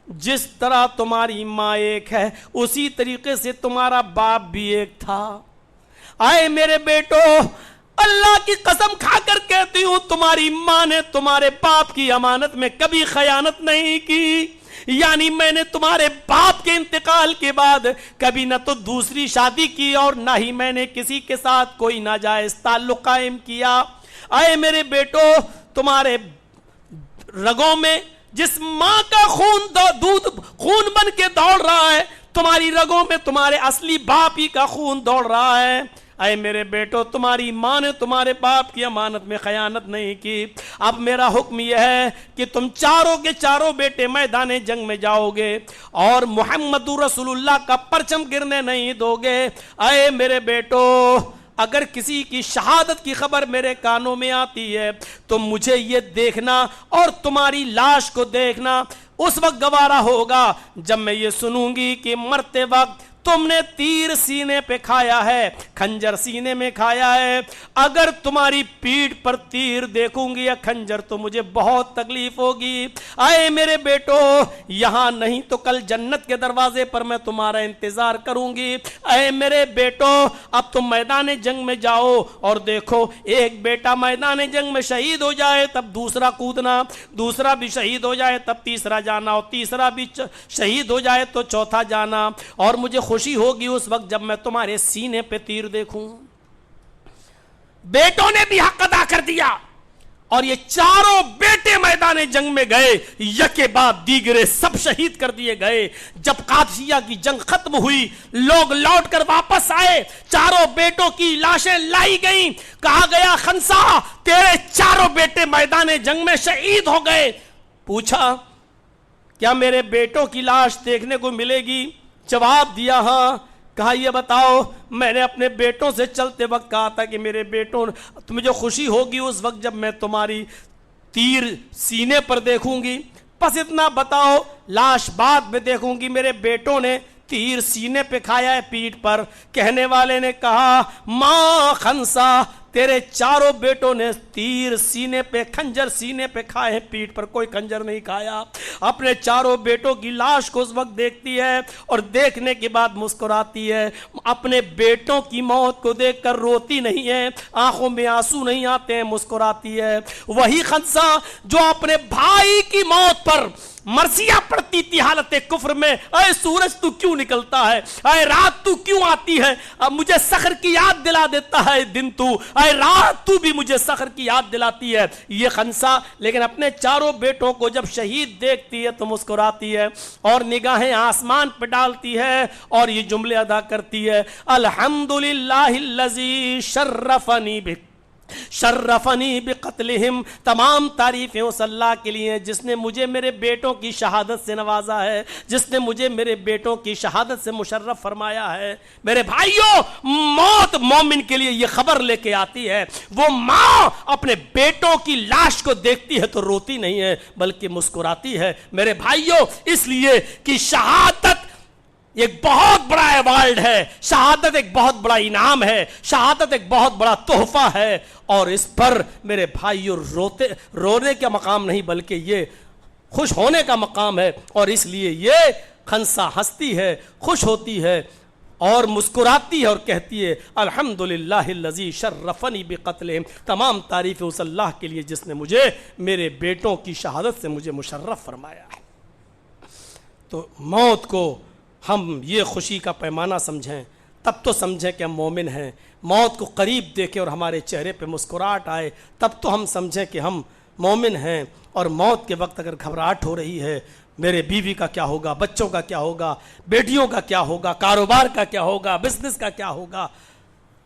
جس طرح تمہاری ماں ایک ہے اسی طریقے سے تمہارا باپ بھی ایک تھا۔ آئے میرے بیٹو، اللہ کی قسم کھا کر کہتی ہوں تمہاری ماں نے تمہارے باپ کی امانت میں کبھی خیانت نہیں کی، یعنی میں نے تمہارے باپ کے انتقال کے بعد کبھی نہ تو دوسری شادی کی اور نہ ہی میں نے کسی کے ساتھ کوئی ناجائز تعلق قائم کیا۔ آئے میرے بیٹو، تمہارے رگوں میں جس ماں کا خون بن کے دوڑ رہا ہے، تمہاری رگوں میں تمہارے اصلی باپ ہی کا خون دوڑ رہا ہے۔ اے میرے بیٹو، تمہاری ماں نے تمہارے باپ کی امانت میں خیانت نہیں کی۔ اب میرا حکم یہ ہے کہ تم 4 کے 4 بیٹے میدان جنگ میں جاؤ گے اور محمد رسول اللہ کا پرچم گرنے نہیں دو گے۔ اے میرے بیٹو، اگر کسی کی شہادت کی خبر میرے کانوں میں آتی ہے تو مجھے یہ دیکھنا اور تمہاری لاش کو دیکھنا اس وقت گوارا ہوگا جب میں یہ سنوں گی کہ مرتے وقت تم نے تیر سینے پہ کھایا ہے، کھنجر سینے میں کھایا ہے۔ اگر تمہاری پیٹھ پر تیر دیکھوں گی یا کھنجر تو مجھے بہت تکلیف ہوگی۔ اے میرے بیٹو، یہاں نہیں تو کل جنت کے دروازے پر میں تمہارا انتظار کروں گی۔ اے میرے بیٹو، اب تم میدان جنگ میں جاؤ اور دیکھو، ایک بیٹا میدان جنگ میں شہید ہو جائے تب دوسرا کودنا، دوسرا بھی شہید ہو جائے تب تیسرا جانا، اور تیسرا بھی شہید ہو جائے تو چوتھا جانا، اور مجھے خوشی ہوگی اس وقت جب میں تمہارے سینے پہ تیر دیکھوں۔ بیٹوں نے بھی حق ادا کر دیا اور یہ 4 بیٹے میدان جنگ میں گئے، یکے بعد دیگرے سب شہید کر دیے گئے۔ جب قادسیہ کی جنگ ختم ہوئی، لوگ لوٹ کر واپس آئے، 4 بیٹوں کی لاشیں لائی گئیں، کہا گیا خنسا تیرے 4 بیٹے میدان جنگ میں شہید ہو گئے۔ پوچھا کیا میرے بیٹوں کی لاش دیکھنے کو ملے گی؟ جواب دیا ہاں۔ کہا یہ بتاؤ، میں نے اپنے بیٹوں سے چلتے وقت کہا تھا کہ میرے بیٹوں، مجھے خوشی ہوگی اس وقت جب میں تمہاری تیر سینے پر دیکھوں گی، بس اتنا بتاؤ لاش بعد میں دیکھوں گی۔ میرے بیٹوں نے تیر سینے پہ کھایا ہے پیٹھ پر۔ کہنے والے نے کہا ماں خنسا، تیرے 4 بیٹوں نے تیر سینے پہ، کھنجر سینے پہ کھائے ہیں، پیٹھ پر کوئی کھنجر نہیں کھایا۔ اپنے 4 بیٹوں کی لاش کو اس وقت دیکھتی ہے اور دیکھنے کے بعد مسکراتی ہے۔ اپنے بیٹوں کی موت کو دیکھ کر روتی نہیں ہے، آنکھوں میں آنسو نہیں آتے ہیں، مسکراتی ہے۔ وہی خنسا جو اپنے بھائی کی موت پر مرثیہ پڑھتی تھی حالت کفر میں، اے سورج تو کیوں نکلتا ہے، اے رات تو کیوں آتی ہے، اب مجھے سحر کی یاد دلا دیتا ہے دن تو، اے رات تو بھی مجھے سحر کی یاد دلاتی ہے، یہ خنسا۔ لیکن اپنے چاروں بیٹوں کو جب شہید دیکھتی ہے تو مسکراتی ہے اور نگاہیں آسمان پہ ڈالتی ہے اور یہ جملے ادا کرتی ہے، الحمدللہ الذی شرفنی بقتلہم، تمام تعریفیں اس اللہ کے لیے جس نے مجھے میرے بیٹوں کی شہادت سے نوازا ہے، جس نے مجھے میرے بیٹوں کی شہادت سے مشرف فرمایا ہے۔ میرے بھائیوں، موت مومن کے لیے یہ خبر لے کے آتی ہے، وہ ماں اپنے بیٹوں کی لاش کو دیکھتی ہے تو روتی نہیں ہے بلکہ مسکراتی ہے۔ میرے بھائیوں، اس لیے کہ شہادت ایک بہت بڑا ایوارڈ ہے، شہادت ایک بہت بڑا انعام ہے، شہادت ایک بہت بڑا تحفہ ہے، اور اس پر میرے بھائیوں رونے کا مقام نہیں بلکہ یہ خوش ہونے کا مقام ہے۔ اور اس لیے یہ خنسا ہنستی ہے، خوش ہوتی ہے اور مسکراتی ہے اور کہتی ہے الحمدللہ الذی شرفنی بقتلہم، تمام تعریف اس اللہ کے لیے جس نے مجھے میرے بیٹوں کی شہادت سے مجھے مشرف فرمایا ہے۔ تو موت کو ہم یہ خوشی کا پیمانہ سمجھیں، تب تو سمجھیں کہ ہم مومن ہیں۔ موت کو قریب دیکھیں اور ہمارے چہرے پہ مسکراہٹ آئے تب تو ہم سمجھیں کہ ہم مومن ہیں۔ اور موت کے وقت اگر گھبراہٹ ہو رہی ہے، میرے بیوی کا کیا ہوگا، بچوں کا کیا ہوگا، بیٹیوں کا کیا ہوگا، کاروبار کا کیا ہوگا، بزنس کا کیا ہوگا،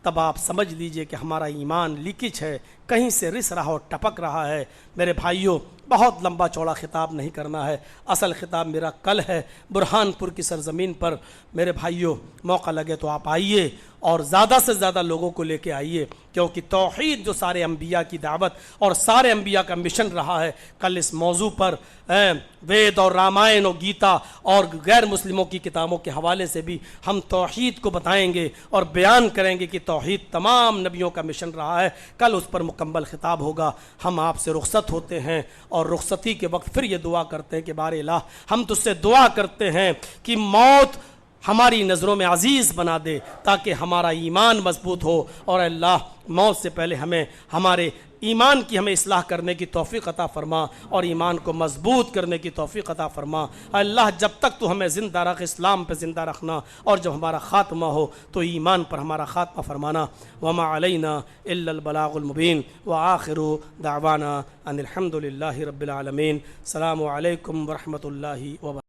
تب آپ سمجھ لیجئے کہ ہمارا ایمان لیکیج ہے، کہیں سے رس رہا اور ٹپک رہا ہے۔ میرے بھائیوں، بہت لمبا چوڑا خطاب نہیں کرنا ہے، اصل خطاب میرا کل ہے برہان پور کی سرزمین پر۔ میرے بھائیوں، موقع لگے تو آپ آئیے اور زیادہ سے زیادہ لوگوں کو لے کے آئیے، کیونکہ توحید جو سارے انبیاء کی دعوت اور سارے انبیاء کا مشن رہا ہے، کل اس موضوع پر وید اور رامائن اور گیتا اور غیر مسلموں کی کتابوں کے حوالے سے بھی ہم توحید کو بتائیں گے اور بیان کریں گے کہ توحید تمام نبیوں کا مشن رہا ہے۔ کل اس پر مکمل خطاب ہوگا۔ ہم آپ سے رخصت ہوتے ہیں اور رخصتی کے وقت پھر یہ دعا کرتے ہیں کہ بار الہ، ہم تجھ سے دعا کرتے ہیں کہ موت ہماری نظروں میں عزیز بنا دے تاکہ ہمارا ایمان مضبوط ہو، اور اللہ موت سے پہلے ہمیں ہمارے ایمان کی ہمیں اصلاح کرنے کی توفیق عطا فرما اور ایمان کو مضبوط کرنے کی توفیق عطا فرما۔ اللہ جب تک تو ہمیں زندہ رکھ، اسلام پہ زندہ رکھنا، اور جب ہمارا خاتمہ ہو تو ایمان پر ہمارا خاتمہ فرمانا۔ وما علینا الا البلاغ المبین وآخر دعوانا ان الحمد للہ رب العالمین۔ السلام علیکم ورحمۃ اللہ وبرکاتہ۔